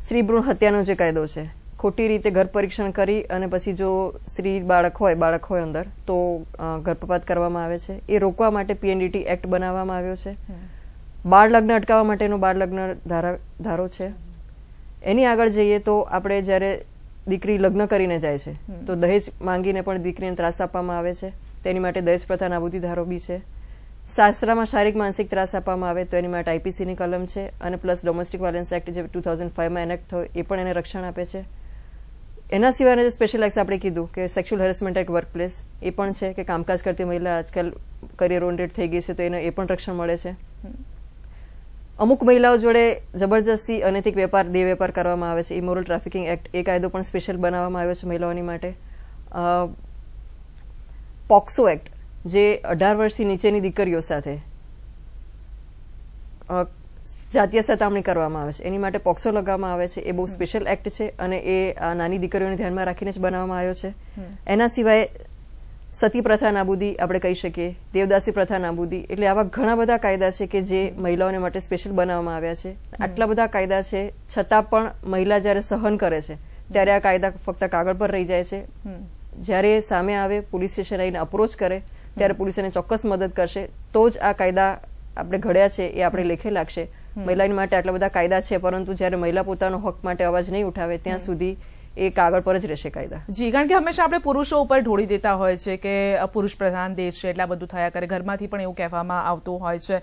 સ્ત્રી ભ્રૂણ હત્યાનો જે કાયદો છે, ખોટી રીતે ઘર પરીક્ષણ કરી અને પછી જો સ્ત્રી બાળક હોય અંદર તો ગર્ભપાત કરવામાં આવે છે, એ રોકવા માટે PNDT એક્ટ બનાવવામાં આવ્યો છે. બાળ લગ્ન અટકાવવા માટેનો બાળ લગ્ન ધારો છે. એની આગળ જઈએ તો આપણે જયારે દીકરી લગ્ન કરીને જાય છે તો દહેજ માંગીને પણ દીકરીને ત્રાસ આપવામાં આવે છે. તેની માટે દહેજ પ્રથા નાબૂદી ધારો બી છે. સાસરામાં શારીરિક માનસિક ત્રાસ આપવામાં આવે તો એની માટે આઈપીસીની કલમ છે, અને પ્લસ ડોમેસ્ટિક વાયલન્સ એક્ટ જે 2005માં એનેક્ટ થયો એ પણ એને રક્ષણ આપે છે. એના સિવાયના જે સ્પેશિયલ એક્ટ આપણે કીધું કે સેક્સ્યુઅલ હેરેસમેન્ટ એક્ટ વર્કપ્લેસ એ પણ છે કે કામકાજ કરતી મહિલા આજકાલ કરિયર ઓરિએન્ટેડ થઈ ગઈ છે તો એને એ પણ રક્ષણ મળે છે. અમુક મહિલાઓ જોડે જબરજસ્તી અનૈતિક વેપાર દેહ વેપાર કરવામાં આવે છે, ઇમોરલ ટ્રાફિકિંગ એક્ટ એ કાયદો પણ સ્પેશિયલ બનાવવામાં આવ્યો છે મહિલાઓની માટે. પોક્સો એક્ટ જે 18 વર્ષથી નીચેની દીકરીઓ સાથે જાતીય સતામણી કરવામાં આવે છે એની માટે પોક્સો લગાવવામાં આવે છે. એ બહુ સ્પેશિયલ એક્ટ છે અને એ નાની દીકરીઓને ધ્યાનમાં રાખીને જ બનાવવામાં આવ્યો છે. એના સિવાય સતી પ્રથા નાબૂદી આપણે કહી શકીએ, દેવદાસી પ્રથા નાબૂદી, એટલે આવા ઘણા બધા કાયદા છે કે જે મહિલાઓને માટે સ્પેશિયલ બનાવવામાં આવ્યા છે. આટલા બધા કાયદા છે છતાં પણ મહિલા જ્યારે સહન કરે છે ત્યારે આ કાયદા ફક્ત કાગળ પર રહી જાય છે. જ્યારે સામે આવે પોલીસ સ્ટેશન આવીને અપ્રોચ કરે ત્યારે પોલીસ એને ચોક્કસ મદદ કરશે તો જ આ કાયદા આપણે ઘડ્યા છે એ આપણે લેખે લાગશે. મહિલાની માટે આટલા બધા કાયદા છે પરંતુ જ્યારે મહિલા પોતાનો હક માટે અવાજ નહીં ઉઠાવે ત્યાં સુધી એ કાગળ પર જ રહેશે કાયદા. જી, કારણ કે હંમેશા આપણે પુરુષો ઉપર ઢોળી દેતા હોય છે કે પુરુષ પ્રધાન દેશ છે એટલે આ બધું થયા કરે. ઘરમાંથી પણ એવું કહેવામાં આવતું હોય છે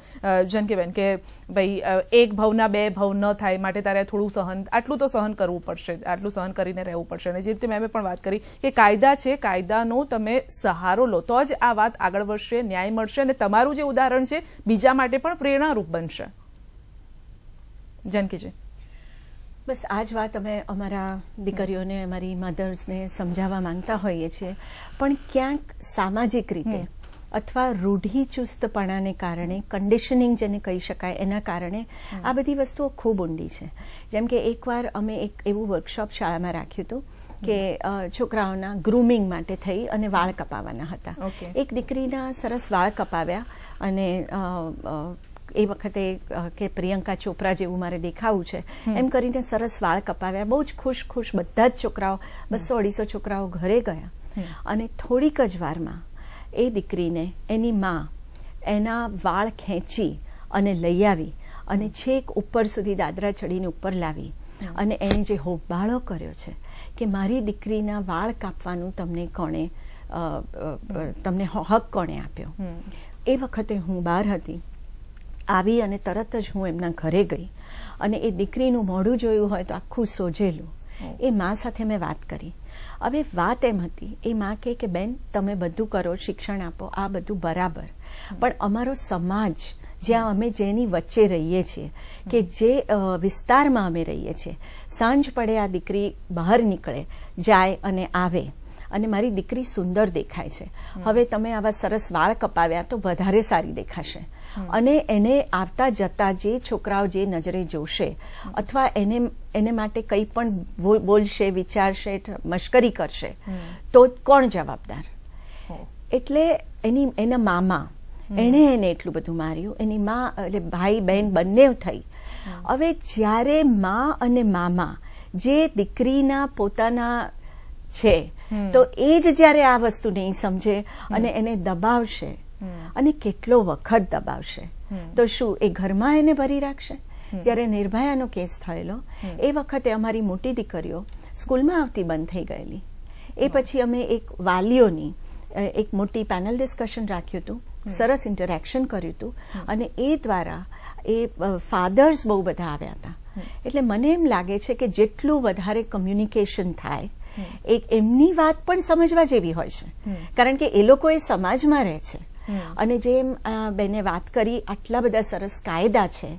જનકીબેન કે ભાઈ એક ભવના બે ભવ ન થાય માટે તારે થોડું આટલું તો સહન કરવું પડશે, આટલું સહન કરીને રહેવું પડશે. અને જે રીતે મેં પણ વાત કરી કે કાયદા છે, કાયદાનો તમે સહારો લો તો જ આ વાત આગળ વધશે, ન્યાય મળશે અને તમારું જે ઉદાહરણ છે બીજા માટે પણ પ્રેરણારૂપ બનશે. જનકીજી, બસ આ જ વાત અમે અમારા દીકરીઓને, અમારી મધર્સને સમજાવવા માંગતા હોઈએ છીએ, પણ ક્યાંક સામાજિક રીતે અથવા રૂઢિચુસ્તપણાને કારણે, કન્ડિશનિંગ જેને કહી શકાય એના કારણે આ બધી વસ્તુઓ ખૂબ ઊંડી છે. જેમ કે એકવાર અમે એક એવું વર્કશોપ શાળામાં રાખ્યું હતું કે છોકરાઓના ગ્રૂમિંગ માટે થઈ અને વાળ કપાવવાના હતા. એક દીકરીના સરસ વાળ કપાવ્યા અને એ વખતે કે પ્રિયંકા ચોપરા જેવું મારે દેખાવું છે એમ કરીને સરસ વાળ કપાવ્યા. બહુ જ ખુશ બધા જ છોકરાઓ 200-250 છોકરાઓ ઘરે ગયા અને થોડીક જ વારમાં એ દીકરીને એની માં એના વાળ ખેંચી અને લઈ આવી અને છેક ઉપર સુધી દાદરા ચડીને ઉપર લાવી અને એને જે હોબાળો કર્યો છે કે મારી દીકરીના વાળ કાપવાનું તમને હક કોણે આપ્યો. એ વખતે હું બહાર હતી, આવી અને તરત જ હું એમના ઘરે ગઈ અને એ દીકરીનું મોઢું જોયું હોય તો આખું સોજેલું. એ માં સાથે મેં વાત કરી. હવે વાત એમ હતી, એ માં કે બેન તમે બધું કરો, શિક્ષણ આપો, આ બધું બરાબર, પણ અમારો સમાજ જ્યાં અમે જેની વચ્ચે રહીએ છીએ કે જે વિસ્તારમાં અમે રહીએ છીએ, સાંજ પડે આ દીકરી બહાર નીકળે જાય અને આવે અને મારી દીકરી સુંદર દેખાય છે. હવે તમે આવા સરસ વાળ કપાવ્યા તો વધારે સારી દેખાશે અને એને આવતા જતા જે છોકરાઓ જે નજરે જોશે અથવા એને માટે કંઈ પણ બોલશે, વિચારશે, મશ્કરી કરશે તો કોણ જવાબદાર? એટલે એના મામા એને એટલું બધું માર્યું. એની માં એટલે ભાઈ બહેન બંને થઈ. હવે જ્યારે માં અને મામા જે દીકરીના પોતાના છે તો એ જ જ્યારે આ વસ્તુ નહીં સમજે અને એને દબાવશે અને કેટલો વખત દબાવશે તો શું એ ઘરમાં એને ભરી રાખશે? જ્યારે નિર્ભયાનો કેસ થયેલો એ વખતે અમારી મોટી દીકરીઓ સ્કૂલમાં આવતી બંધ થઈ ગયેલી. એ પછી અમે એક વાલીઓની એક મોટી પેનલ ડિસ્કશન રાખ્યું હતું, સરસ ઇન્ટરેક્શન કર્યું હતું અને એ દ્વારા એ ફાધર્સ બહુ બધા આવ્યા હતા. એટલે મને એમ લાગે છે કે જેટલું વધારે કમ્યુનિકેશન થાય એક એમની વાત પણ સમજવા જેવી હોય છે, કારણ કે એ લોકો એ સમાજમાં રહે છે. અને જેમ બેને વાત કરી, આટલા બધા સરસ કાયદા છે.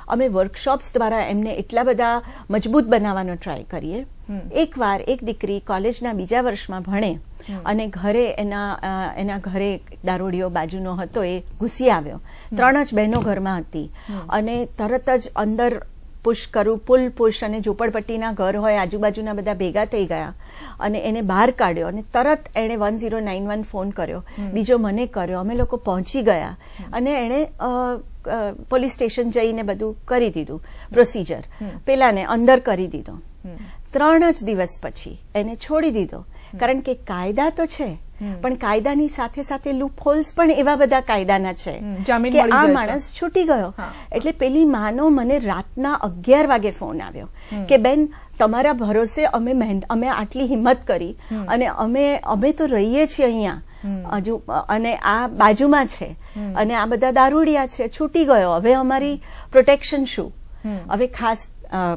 અમે વર્કશોપ્સ દ્વારા એમને એટલા બધા મજબૂત બનાવવાનો ટ્રાય કરીએ. એકવાર એક દીકરી કોલેજના બીજા વર્ષમાં ભણે અને ઘરે એના ઘરે દારૂડિયો બાજુનો હતો, એ ઘૂસી આવ્યો. 3 જ બહેનો ઘરમાં હતી અને તરત જ અંદર પુલ પુશ અને ઝૂંપડપટ્ટીના ઘર હોય, આજુબાજુના બધા ભેગા થઈ ગયા અને એને બહાર કાઢ્યો અને તરત એણે 1091 ફોન કર્યો, બીજો મને કર્યો. અમે લોકો પહોંચી ગયા અને એણે પોલીસ સ્ટેશન જઈને બધું કરી દીધું, પ્રોસિજર પેલાને અંદર કરી દીધો. 3 જ દિવસ પછી એને છોડી દીધો, કારણ કે કાયદા તો છે પણ કાયદાની સાથે સાથે લૂપ હોલ્સ પણ એવા બધા કાયદાના છે કે આ માણસ છૂટી ગયો. એટલે પેલી માનો મને રાતના 11 વાગે ફોન આવ્યો કે બેન તમારા ભરોસે અમે આટલી હિંમત કરી અને અમે તો રહીએ છીએ અહીંયા હજુ, અને આ બાજુમાં છે અને આ બધા દારૂડિયા છે, છૂટી ગયો, હવે અમારી પ્રોટેક્શન શું? હવે ખાસ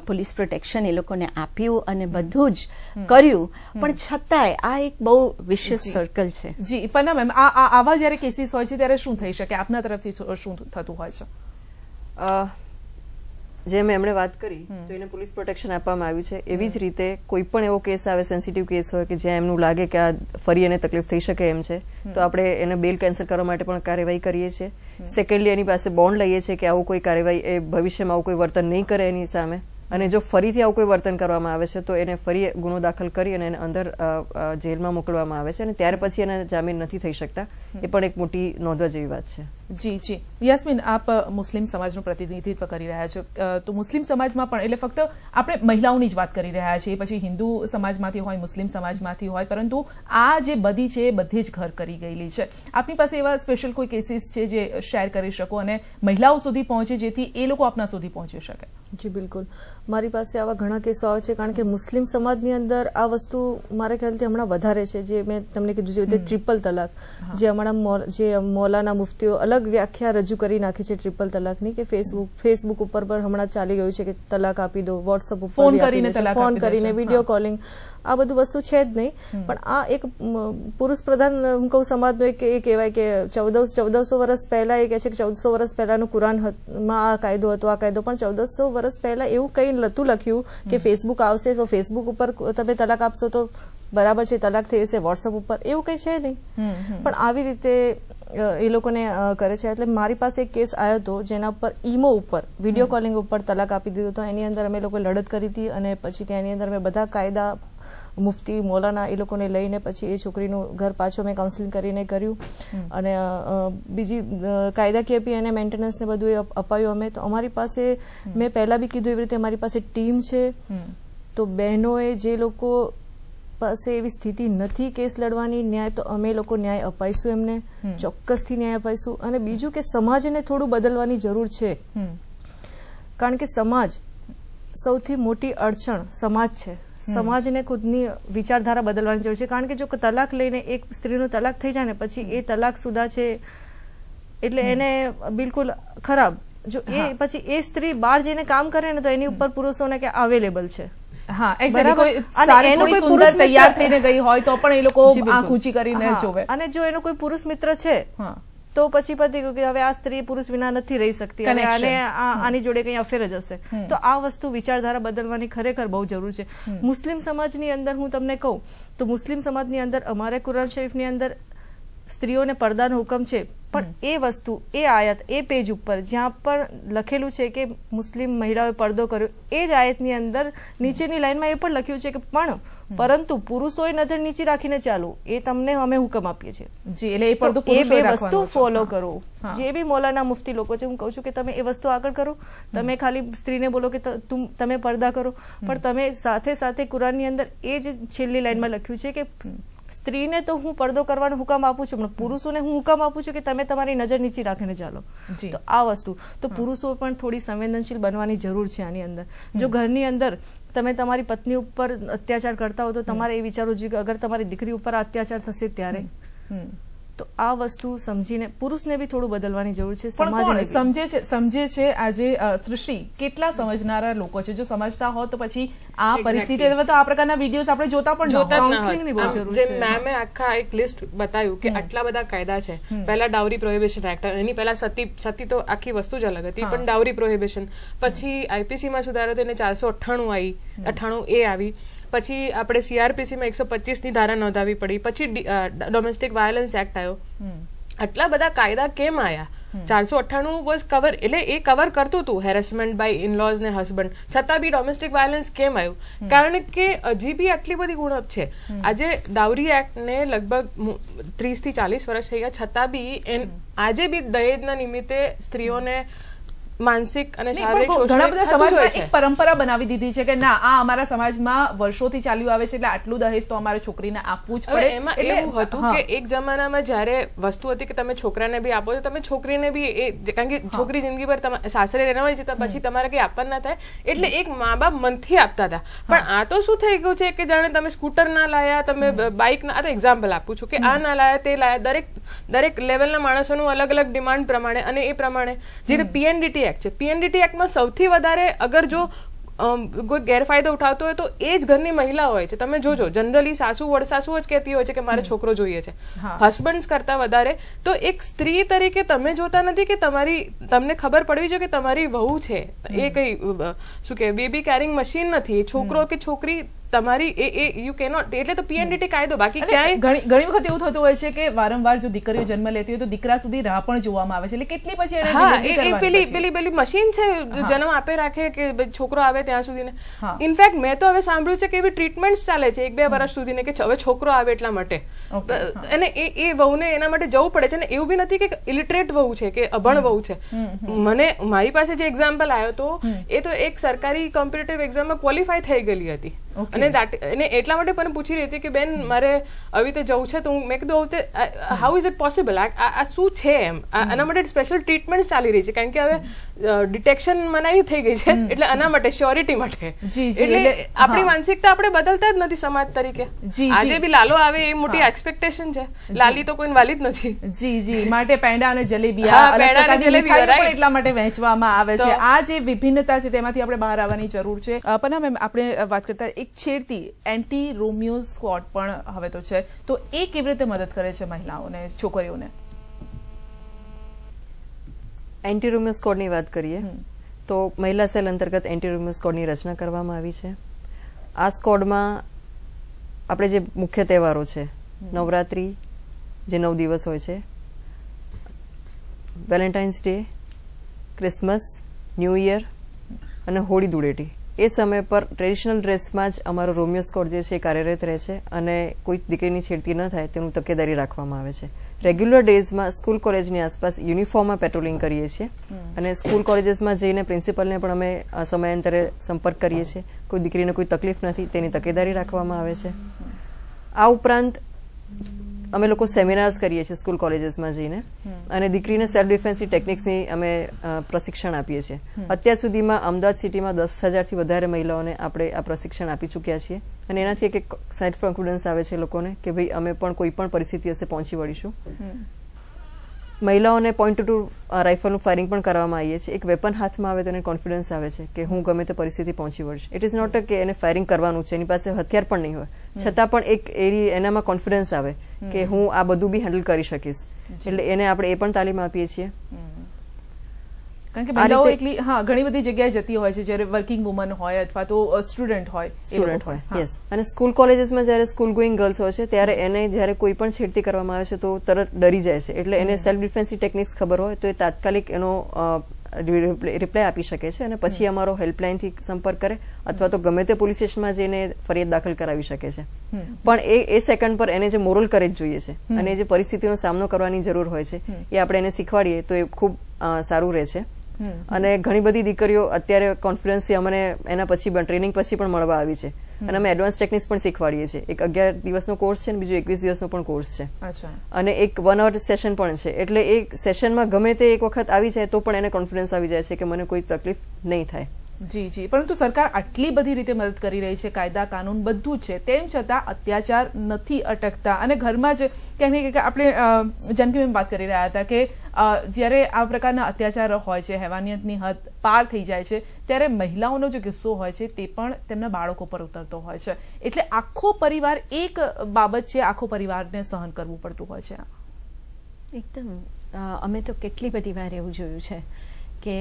પોલીસ પ્રોટેક્શન એ લોકોને આપ્યું અને બધું જ કર્યું, પણ છતાંય આ એક બહુ વિશિષ્ટ સર્કલ છે. જી પન્ના મેમ, આવા જયારે કેસીસ હોય છે ત્યારે શું થઈ શકે? આપના તરફથી શું થતું હોય છે? જેમ એમણે વાત કરી તો એને પોલીસ પ્રોટેક્શન આપવામાં આવ્યું છે. એવી જ રીતે કોઈ પણ એવો કેસ આવે, સેન્સિટિવ કેસ હોય કે જ્યાં એમનું લાગે કે આ ફરી એને તકલીફ થઈ શકે એમ છે, તો આપણે એને બેલ કેન્સલ કરવા માટે પણ કાર્યવાહી કરીએ છીએ. સેકન્ડલી એની પાસે બોન્ડ લઈએ છીએ કે આવું કોઈ કાર્યવાહી એ ભવિષ્યમાં આવું કોઈ વર્તન નહીં કરે એની સામે, અને જો ફરીથી આવું કોઈ વર્તન કરવામાં આવે છે તો એને ફરી ગુનો દાખલ કરી અને એને અંદર જેલમાં મોકલવામાં આવે છે, અને ત્યાર પછી એને જામીન નથી થઈ શકતા. એ પણ એક મોટી નોંધવા જેવી વાત છે. જી જી યાસ્મીન, આપ મુસ્લિમ સમાજનું પ્રતિનિધિત્વ કરી રહ્યા છો, તો મુસ્લિમ સમાજમાં પણ, એટલે ફક્ત આપણે મહિલાઓની જ વાત કરી રહ્યા છીએ, પછી હિન્દુ સમાજમાંથી હોય, મુસ્લિમ સમાજમાંથી હોય, પરંતુ આ જે બધી છે એ બધી જ ઘર કરી ગયેલી છે. આપની પાસે એવા સ્પેશિયલ કોઈ કેસીસ છે જે શેર કરી શકો અને મહિલાઓ સુધી પહોંચે, જેથી એ લોકો આપના સુધી પહોંચી શકે? જી બિલકુલ, મારી પાસે આવા ઘણા કેસો આવે છે, કારણ કે મુસ્લિમ સમાજની અંદર આ વસ્તુ મારા ખ્યાલથી હમણાં વધારે છે. જે મેં તમને કીધું છે રીતે ટ્રિપલ તલાક, જે હમણાં જે મૌલાના મુફ્તીઓ અલગ વ્યાખ્યા રજૂ કરી નાખી છે ટ્રિપલ તલાકની, કે ફેસબુક ઉપર પણ હમણાં ચાલી ગયું છે કે તલાક આપી દો, વોટ્સઅપ ઉપર ફોન કરીને વિડીયો કોલિંગ, આ બધું વસ્તુ છે જ નહીં. પણ આ એક પુરુષ પ્રધાન હું કહું સમાજનો એક એ કહેવાય કે 1400 વર્ષ પહેલા એ કહે છે કે 1400 વર્ષ પહેલાનું કુરાનમાં આ કાયદો હતો, આ કાયદો, પણ 1400 વર્ષ પહેલા એવું કઈ નતું લખ્યું કે ફેસબુક આવશે તો ફેસબુક ઉપર તમે તલાક આપશો તો બરાબર છે, તલાક થઈ જશે વોટ્સઅપ ઉપર, એવું કઈ છે નહીં. પણ આવી રીતે એ લોકોને કરે છે. એટલે મારી પાસે એક કેસ આવ્યો હતો જેના ઉપર ઈમો ઉપર વિડીયો કોલિંગ ઉપર તલાક આપી દીધો હતો. એની અંદર અમે લોકો લડત કરી હતી, અને પછી ત્યાંની અંદર મેં બધા કાયદા, મુફ્તી, મૌલાના એ લોકોને લઈને પછી એ છોકરીનું ઘર પાછો મેં કાઉન્સેલિંગ કરીને કર્યું, અને બીજી કાયદાકીય બી એને મેન્ટેનન્સ ને બધું અપાયું અમે. તો અમારી પાસે, મેં પહેલા બી કીધું એવી રીતે, અમારી પાસે ટીમ છે. તો બહેનોએ જે લોકો પાસે એવી સ્થિતિ નથી કેસ લડવાની, ન્યાય તો અમે લોકો ન્યાય અપાઈશું એમને, ચોક્કસથી ન્યાય અપાઈશું. અને બીજું કે સમાજને થોડું બદલવાની જરૂર છે, કારણ કે સમાજ સૌથી મોટી અડચણ સમાજ છે. સમાજને ખુદની વિચારધારા બદલવાની જરૂર છે, કારણ કે જો તલાક લઈને એક સ્ત્રીનો તલાક થઈ જાય ને પછી એ તલાક સુધા છે એટલે એને બિલકુલ ખરાબ. જો એ પછી એ સ્ત્રી બહાર જઈને કામ કરે ને તો એની ઉપર પુરુષોને કે અવેલેબલ છે. હા, એક્ઝેક્ટલી. કોઈ સુંદર તૈયાર થઈને ગઈ હોય તો પણ એ લોકો આંખ ઊંચી કરીને જોવે. અને જો એનો કોઈ પુરુષ મિત્ર છે તો પછી પતિ કે હવે આ સ્ત્રી પુરુષ વિના નથી રહી શકતી અને આની જોડે કઈ અફેર જ હશે. તો આ વસ્તુ વિચારધારા બદલવાની ખરેખર બહુ જરૂર છે. મુસ્લિમ સમાજની અંદર હું તમને કહું તો મુસ્લિમ સમાજની અંદર અમારે કુરાન શરીફની અંદર સ્ત્રીઓને પડદાનો હુકમ છે, પણ એ વસ્તુ, એ આયત, એ પેજ ઉપર જ્યાં પણ લખેલું છે કે મુસ્લિમ મહિલાઓએ પડદો કર્યો, એ જ આયતની અંદર નીચેની લાઈનમાં એ પણ લખ્યું છે કે પરંતુ પુરુષોએ નજર નીચી રાખીને ચાલુ, એ તમને અમે હુકમ આપીએ છીએ. જી, એટલે એ પડદો એ બે વસ્તુ ફોલો કરો. જે બી મૌલાના મુફ્તી લોકો છે, હું કહું છું કે તમે એ વસ્તુ આગળ કરો. તમે ખાલી સ્ત્રીને બોલો કે તમે પડદા કરો, પણ તમે સાથે સાથે કુરાનની અંદર એ જ છેલ્લી લાઈનમાં લખ્યું છે કે સ્ત્રીને તો હું પડદો કરવાનો હુકમ આપું છું, પણ પુરુષોને હું હુકમ આપું છું કે તમે તમારી નજર નીચી રાખીને ચાલો. તો આ વસ્તુ, તો પુરુષો પણ થોડી સંવેદનશીલ બનવાની જરૂર છે આની અંદર. જો ઘરની અંદર તમે તમારી પત્ની ઉપર અત્યાચાર કરતા હો તો તમારે એ વિચારવું જોઈએ કે અગર તમારી દીકરી ઉપર અત્યાચાર થશે ત્યારે, તો આ વસ્તુ સમજીને પુરુષને બી થોડું બદલવાની જરૂર છે. સમજે છે આજે સૃષ્ટિ, કેટલા સમજનારા લોકો છે? જો સમજતા હો તો પછી આ પરિસ્થિતિ, તો આ પ્રકારના વિડીયોઝ આપણે જોતા પણ બહુ જરૂર છે. મેમે આખા એક લિસ્ટ બતાવ્યું કે આટલા બધા કાયદા છે. પહેલા ડાઉરી પ્રોહિબિશન એક્ટ, એની પહેલા સતી તો આખી વસ્તુ જ અલગ હતી, પણ ડાઉરી પ્રોહિબિશન, પછી આઈપીસી માં સુધારો થઈને 498 આવી, 98A આવી, પછી આપણે CRPC માં 125 ની ધારા નોંધાવી પડી, પછી ડોમેસ્ટિક વાયોલન્સ એક્ટ આવ્યો. આટલા બધા કાયદા કેમ આયા? 498 વોઝ કવર, એટલે એ કવર કરતું હતું હેરેસમેન્ટ બાય ઇનલોઝ ને હસબન્ડ, છતાં બી ડોમેસ્ટિક વાયોલન્સ કેમ આવ્યું? કારણ કે હજી બી આટલી બધી ઉણપ છે. આજે ડાઉરી એક્ટ ને લગભગ 30 થી 40 વર્ષ થઈ ગયા, છતાં બી આજે બી દહેજના નિમિત્તે સ્ત્રીઓને માનસિક અને નહીં, શારીરિક પણ શોષણ ઘણા બધા થતું જ હોય સમાજમાં છે. એક પરંપરા બનાવી દીધી છે કે ના આ અમારા સમાજમાં વર્ષોથી ચાલ્યું આવે છે એટલે આટલું દહેજ તો અમારે છોકરીને આપવું જ હવે પડે. એમાં એટલે એવું હતું કે એક જમાનામાં જ્યારે વસ્તુ હતી કે તમે છોકરાને બી આપો છો, તમે છોકરીને બી કારણ કે છોકરી જિંદગીભર સાસરે રહેવા હોય છે પછી તમારે કઈ આપવાનું ના થાય એટલે એક મા બાપ મનથી આપતા હતા. પણ આ તો શું થઈ ગયું છે કે જાણે તમે સ્કૂટર ના લાયા, તમે બાઇક ના, આ તો એક્ઝામ્પલ આપું છું કે આ ના લાયા તે લાયા, દરેક લેવલના માણસોનું અલગ અલગ ડિમાન્ડ પ્રમાણે અને એ પ્રમાણે જે પીએનડીટી એક્ટ છે, પીએનડીટી એક્ટમાં સૌથી વધારે અગર જો કોઈ ગેરફાયદો ઉઠાવતો હોય તો એ જ ઘરની મહિલા હોય છે. તમે જોજો જનરલી સાસુ વડસાસુ જ કહેતી હોય છે કે મારે છોકરો જોઈએ છે, હસબન્ડ કરતા વધારે. તો એક સ્ત્રી તરીકે તમે જોતા નથી કે તમને ખબર પડવી જોઈએ કે તમારી વહુ છે એ કઈ શું કે બેબી કેરિંગ મશીન નથી, છોકરો કે છોકરી તમારી યુ કેનોટ. એટલે તો પીએનડીટી કાયદો. બાકી ક્યાંય ઘણી વખત એવું થતું હોય છે કે વારંવાર જો દીકરીઓ જન્મ લેતી હોય તો દીકરા સુધી રાહ પણ જોવામાં આવે છે. એટલે કેટલી પછી એને delivery કરવાની પછી. પેલી મશીન છે જન્મ આપે રાખે કે છોકરો આવે ત્યાં સુધી. ઇનફેક્ટ મેં તો હવે સાંભળ્યું છે કે એવી ટ્રીટમેન્ટ ચાલે છે 1-2 વર્ષ સુધી કે હવે છોકરો આવે એટલા માટે અને એ વહુને એના માટે જવું પડે છે. ને એવું બી નથી કે ઇલિટરેટ વહુ છે કે અભણ વહુ છે. મારી પાસે જે એક્ઝામ્પલ આવ્યો તો એ તો એક સરકારી કોમ્પિટિટિવ એક્ઝામમાં ક્વોલિફાય થઈ ગયેલી હતી અને એટલા માટે પણ પૂછી રહી હતી કે બેન મારે આવી રીતે જવું છે. તો મેં કીધું હાઉ ઇઝ ઇટ પોસિબલ, આ શું છે એમ. આના માટે સ્પેશિયલ ટ્રીટમેન્ટ ચાલી રહી છે કારણ કે હવે ડિટેક્શન મનાઈ થઈ ગઈ છે એટલે આના માટે શ્યોરિટી માટે. એટલે આપણી માનસિકતા આપણે બદલતા જ નથી સમાજ તરીકે. આજે બી લાલો આવે એ મોટી એક્સપેક્ટેશન છે, લાલી તો કોઈ વાલી જ નથી. જી માટે પેંડા અને જલેબી એટલા માટે વહેંચવામાં આવે છે. આ જે વિભિન્નતા છે તેમાંથી આપણે બહાર આવવાની જરૂર છે. પણ મેમ આપણે વાત કરતા એક છેડતી એન્ટી રોમિયો સ્ક્વોડ પણ હવે તો છે, તો એ કેવી રીતે મદદ કરે છે મહિલાઓને, છોકરીઓને? એન્ટી રોમિયો સ્ક્વોડની વાત કરીએ તો મહિલા સેલ અંતર્ગત એન્ટી રોમિયો સ્ક્વોડની રચના કરવામાં આવી છે. આ સ્ક્વોડમાં આપણે જે મુખ્ય તહેવારો છે, નવરાત્રી જે 9 દિવસ હોય છે, Valentine's day, Christmas, new year અને હોળી ધૂળેટી, એ સમય પર ટ્રેડિશનલ ડ્રેસમાં જ અમારો રોમિયો સ્ક્વોડ જે છે એ કાર્યરત રહે છે અને કોઈ દીકરીની છેડતી ન થાય તેનું તકેદારી રાખવામાં આવે છે. રેગ્યુલર ડેઝમાં સ્કૂલ કોલેજની આસપાસ યુનિફોર્મમાં પેટ્રોલિંગ કરીએ છીએ અને સ્કૂલ કોલેજીસમાં જઈને પ્રિન્સિપલને પણ અમે સમયાંતરે સંપર્ક કરીએ છીએ. કોઈ દીકરીને કોઈ તકલીફ નથી તેની તકેદારી રાખવામાં આવે છે. આ ઉપરાંત અમે લોકો સેમિનાર્સ કરીએ છીએ સ્કૂલ કોલેજીસમાં જઈને અને દીકરીને સેલ્ફ ડિફેન્સની ટેકનિક્સની અમે પ્રશિક્ષણ આપીએ છીએ. અત્યાર સુધીમાં અમદાવાદ સિટીમાં 10,000થી વધારે મહિલાઓને આપણે આ પ્રશિક્ષણ આપી ચૂક્યા છીએ અને એનાથી એક સેલ્ફ કોન્ફિડન્સ આવે છે લોકોને કે ભાઈ અમે પણ કોઈ પણ પરિસ્થિતિ હશે પહોંચી વળીશું. મહિલાઓને પોઈન્ટ ટુ રાઇફલનું ફાયરિંગ પણ કરવામાં આવીએ છીએ. એક વેપન હાથમાં આવે તો એને કોન્ફિડન્સ આવે છે કે હું ગમે તે પરિસ્થિતિ પહોંચી વળીશ. ઇટ ઇઝ નોટ કે એને ફાયરિંગ કરવાનું છે, એની પાસે હથિયાર પણ નહીં હોય, છતાં પણ એક એનામાં કોન્ફિડન્સ આવે કે હું આ બધું બી હેન્ડલ કરી શકીશ. એટલે એને આપણે એ પણ તાલીમ આપીએ છીએ. કારણ કે મહિલાઓ એટલી ઘણી બધી જગ્યાએ જતી હોય છે, જ્યારે વર્કિંગ વુમન હોય અથવા તો સ્ટુડન્ટ હોય. યસ. અને સ્કૂલ કોલેજીસમાં જ્યારે સ્કૂલ ગોઈંગ ગર્લ્સ હોય છે ત્યારે એને જ્યારે કોઈ પણ છેડતી કરવામાં આવે છે તો તરત ડરી જાય છે. એટલે એને સેલ્ફ ડિફેન્સની ટેકનિક્સ ખબર હોય તો એ તાત્કાલિક એનો રિપ્લાય આપી શકે છે અને પછી અમારો હેલ્પલાઇનથી સંપર્ક કરે અથવા તો ગમે તે પોલીસ સ્ટેશનમાં જઈને ફરિયાદ દાખલ કરાવી શકે છે. પણ એ સેકન્ડ પર એને જે મોરલ કરેજ જોઈએ છે અને જે પરિસ્થિતિનો સામનો કરવાની જરૂર હોય છે એ આપણે એને શીખવાડીએ તો એ ખૂબ સારું રહે છે. અને ઘણી બધી દીકરીઓ અત્યારે કોન્ફિડન્સથી અમને એના પછી ટ્રેનિંગ પછી પણ મળવા આવી છે અને અમે એડવાન્સ ટેકનિક્સ પણ શીખવાડીએ છીએ. એક 11 દિવસનો કોર્સ છે અને બીજો 21 દિવસનો પણ કોર્સ છે અને એક 1 hour સેશન પણ છે. એટલે એ સેશનમાં ગમે તે એક વખત આવી જાય તો પણ એને કોન્ફિડન્સ આવી જાય છે કે મને કોઈ તકલીફ નહીં થાય. જી પરંતુ સરકાર આટલી બધી રીતે મદદ કરી રહી છે, કાયદા કાનૂન બધું છે, તેમ છતાં અત્યાચાર નથી અટકતા અને ઘરમાં જ ક્યાંક આપણે જાનકીબેન વાત કરી રહ્યા હતા કે જ્યારે આ પ્રકારના અત્યાચાર હોય છે, હેવાનિયતની હદ પાર થઈ જાય છે, ત્યારે મહિલાઓનો જે ગુસ્સો હોય છે તે પણ તેમના બાળકો પર ઉતરતો હોય છે. એટલે આખો પરિવાર એક બાબત છે, આખો પરિવારને સહન કરવું પડતું હોય છે. એકદમ અમે તો કેટલી બધી વાર એવું જોયું છે કે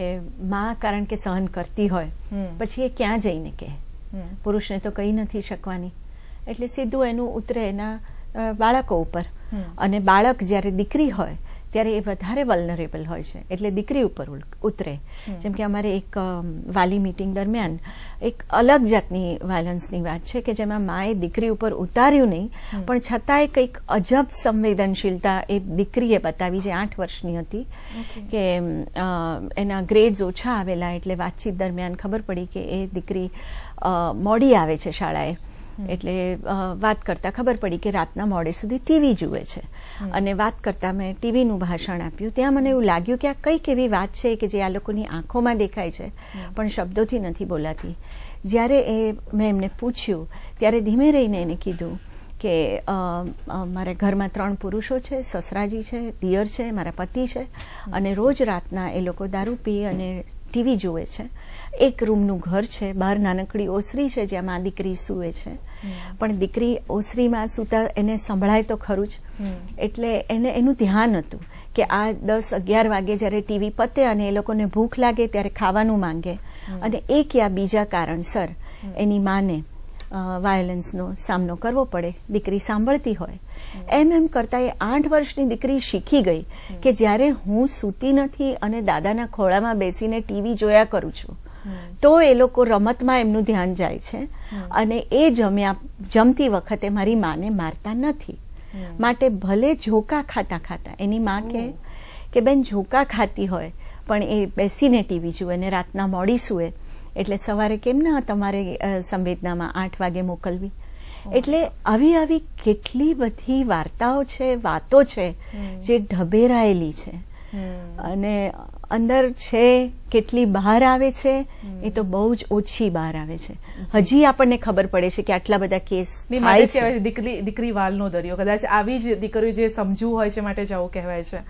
માં કારણ કે સહન કરતી હોય પછી એ ક્યાં જઈને કહે, પુરુષને તો કહી નથી શકવાની એટલે સીધું એનું ઉતરે એના બાળકો ઉપર. અને બાળક જ્યારે દીકરી હોય ત્યારે એ વધારે વલ્નરેબલ હોય છે, એટલે દીકરી ઉપર ઉતરે. જેમ કે અમારે એક વાલી મીટિંગ દરમિયાન એક અલગ જાતની વાયલન્સની વાત છે કે જેમાં માએ દીકરી ઉપર ઉતાર્યું નહીં, પણ છતાંય કંઈક અજબ સંવેદનશીલતા એ દીકરીએ બતાવી, જે 8 વર્ષની હતી, કે એના ગ્રેડ્સ ઓછા આવેલા, એટલે વાતચીત દરમિયાન ખબર પડી કે એ દીકરી મોડી આવે છે શાળાએ. એટલે વાત કરતા ખબર પડી કે રાતના મોડે સુધી ટીવી જુએ છે. અને વાત કરતા મેં ટીવીનું ભાષણ આપ્યું. ત્યાં મને એવું લાગ્યું કે આ કંઈક એવી વાત છે કે જે આ લોકોની આંખોમાં દેખાય છે પણ શબ્દોથી નથી બોલાતી. જ્યારે મેં એમને પૂછ્યું ત્યારે ધીમે રહીને એને કીધું કે મારા ઘરમાં 3 પુરુષો છે, સસરાજી છે, દિયર છે, મારા પતિ છે, અને રોજ રાતના એ લોકો દારૂ પી અને ટીવી જુએ છે. એક રૂમનું ઘર છે, બહાર નાનકડી ઓસરી છે જ્યાં મા દીકરી સૂવે છે, પણ દીકરી ઓસરીમાં સૂતા એને સંભળાય તો ખરું જ. એટલે એને એનું ધ્યાન હતું કે આ 10-11 વાગે જ્યારે ટીવી પતે અને એ લોકોને ભૂખ લાગે ત્યારે ખાવાનું માંગે, અને એક યા બીજા કારણસર એની માને વાયોલન્સનો સામનો કરવો પડે, દીકરી સાંભળતી હોય. એમ કરતા એ 8 વર્ષની દીકરી શીખી ગઈ કે જ્યારે હું સૂતી નથી અને દાદાના ખોળામાં બેસીને ટીવી જોયા કરું છું તો એ લોકો રમતમાં એમનું ધ્યાન જાય છે, અને એ જમતી વખતે મારી માને મારતા નથી. માટે ભલે ઝોકા ખાતા ખાતા એની માં કે બેન ઝોકા ખાતી હોય પણ એ બેસીને ટીવી જુએ ને રાતના મોડી સૂએ, એટલે સવારે કેમ ના તમારે સંવેદનામાં 8 વાગે મોકલવી. એટલે આવી કેટલી બધી વાર્તાઓ છે, વાતો છે જે ઢબેરાયેલી છે, અને અંદર છે કેટલી બહાર આવે છે એ તો બહુ જ ઓછી બહાર આવે છે. હજી આપણને ખબર પડે છે કે આટલા બધા કેસ થાય છે. દીકરી વાલનો દરિયો, કદાચ આવી જ દીકરીઓ જે સમજુ હોય છે માટે જવું કહેવાય છે.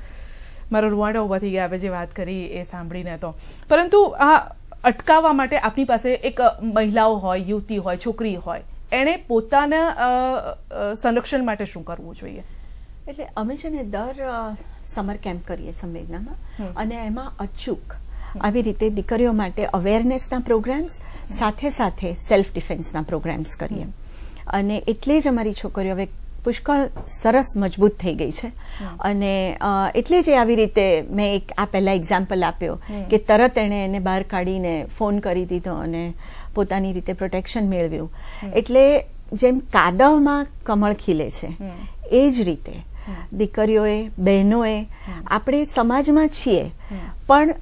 મારો રૂવાડા ઉભા થઈ ગયા આપણે જે વાત કરી એ સાંભળીને. તો પરંતુ આ અટકાવવા માટે આપણી પાસે એક મહિલાઓ હોય, યુવતી હોય, છોકરી હોય, એણે પોતાના સંરક્ષણ માટે શું કરવું જોઈએ? એટલે અમે છે ને દર સમર કેમ્પ કરીએ સંવેદનામાં, અને એમાં અચૂક આવી રીતે દીકરીઓ માટે અવેરનેસના પ્રોગ્રામ્સ સાથે સાથે સેલ્ફ ડિફેન્સના પ્રોગ્રામ્સ કરીએ. અને એટલે જ અમારી છોકરીઓ હવે પુષ્કળ સરસ મજબૂત થઈ ગઈ છે. અને એટલે જ આવી રીતે મેં એક આ પહેલા એક્ઝામ્પલ આપ્યો કે તરત એણે એને બહાર કાઢીને ફોન કરી દીધો અને પોતાની રીતે પ્રોટેક્શન મેળવ્યું. એટલે જેમ કાદવમાં કમળ ખીલે છે એ જ રીતે દીકરીઓએ, બહેનોએ, આપણે સમાજમાં છીએ પણ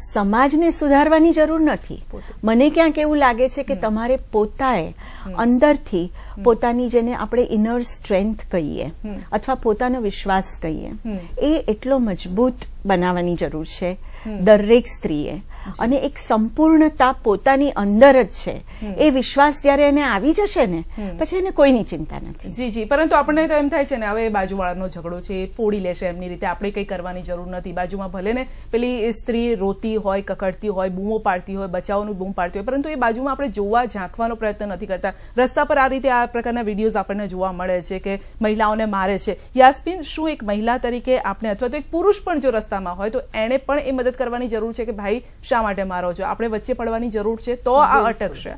સમાજને સુધારવાની જરૂર નથી. મને ક્યાંક એવું લાગે છે કે તમારે પોતાએ અંદરથી પોતાની, જેને આપણે ઇનર સ્ટ્રેન્થ કહીએ અથવા પોતાનો વિશ્વાસ કહીએ, એ એટલો મજબૂત બનાવવાની જરૂર છે દરેક સ્ત્રીએ. અને એક સંપૂર્ણતા પોતાની અંદર જ છે. એ વિશ્વાસ જ્યારે એને આવી જશે ને પછી એને કોઈની ચિંતા નથી. જી. પરંતુ આપણને તો એમ થાય છે ને હવે બાજુવાળાનો ઝઘડો છે, ફોડી લેશે એમની રીતે, આપણે કંઈ કરવાની જરૂર નથી. બાજુમાં ભલે ને પેલી સ્ત્રી રોતી હોય, કકડતી હોય, બૂમો પાડતી હોય, બચાવનું બૂમ પાડતી હોય, પરંતુ એ બાજુમાં આપણે જોવા, ઝાંખવાનો પ્રયત્ન નથી કરતા. રસ્તા પર આ રીતે આ પ્રકારના વિડીયોઝ આપણને જોવા મળે છે કે મહિલાઓને મારે છે. યાસ્મીન, શું એક મહિલા તરીકે આપણે, અથવા તો એક પુરુષ પણ જો રસ્તામાં હોય તો એણે પણ એ મદદ કરવાની જરૂર છે કે ભાઈ શા માટે મારો છો? આપણે વચ્ચે પડવાની જરૂર છે તો આ અટકશે.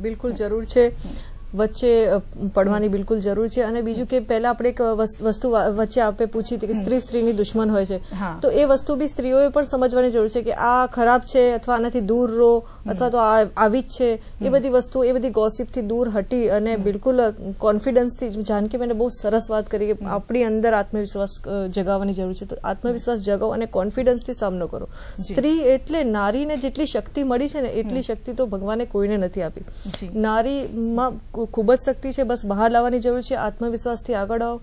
બિલકુલ જરૂર છે, વચ્ચે પડવાની બિલકુલ જરૂર છે. અને બીજું કે પહેલા આપણે એક વસ્તુ વચ્ચે આપણે પૂછી હતી કે સ્ત્રીની દુશ્મન હોય છે, તો એ વસ્તુ બી સ્ત્રીઓએ પણ સમજવાની જરૂર છે કે આ ખરાબ છે અથવા આનાથી દૂર રહો અથવા તો આવી જ છે. એ બધી વસ્તુ, એ બધી ગોસિપથી દૂર હટી અને બિલકુલ કોન્ફિડન્સથી, જાનકી મેને બહુ સરસ વાત કરી કે આપણી અંદર આત્મવિશ્વાસ જગાવવાની જરૂર છે. તો આત્મવિશ્વાસ જગાવો અને કોન્ફિડન્સથી સામનો કરો. સ્ત્રી એટલે નારીને જેટલી શક્તિ મળી છે ને એટલી શક્તિ તો ભગવાને કોઈને નથી આપી. નારીમાં ખૂબ જ શક્તિ છે, બસ બહાર લાવવાની જરૂર છે. આત્મવિશ્વાસથી આગળ આવો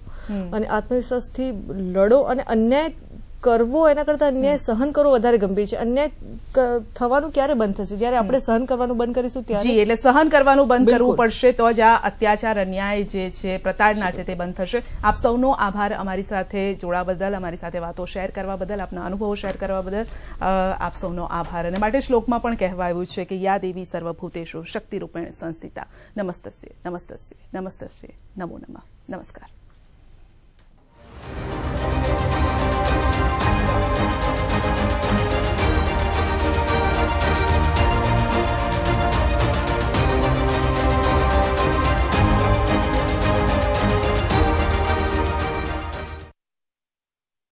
અને આત્મવિશ્વાસથી લડો. અને અન્યાય કરવો એના કરતા અન્યાય સહન કરવો વધારે ગંભીર છે. અન્યાય થવાનું ક્યારે બંધ થશે? જ્યારે આપણે સહન કરવાનું બંધ કરીશું ત્યારે. એટલે સહન કરવાનું બંધ કરવું પડશે તો જ આ અત્યાચાર, અન્યાય જે છે, પ્રતાડના છે તે બંધ થશે. આપ સૌનો આભાર અમારી સાથે જોડાવા બદલ, અમારી સાથે વાતો શેર કરવા બદલ, આપના અનુભવો શેર કરવા બદલ આપ સૌનો આભાર. અને માટે શ્લોકમાં પણ કહેવાયું છે કે યા દેવી સર્વભૂતેષુ શક્તિરૂપેણ સંસ્થિતા. નમસ્તસ્ય નમસ્તસ્ય નમસ્તસ્ય નમો નમઃ. નમસ્કાર.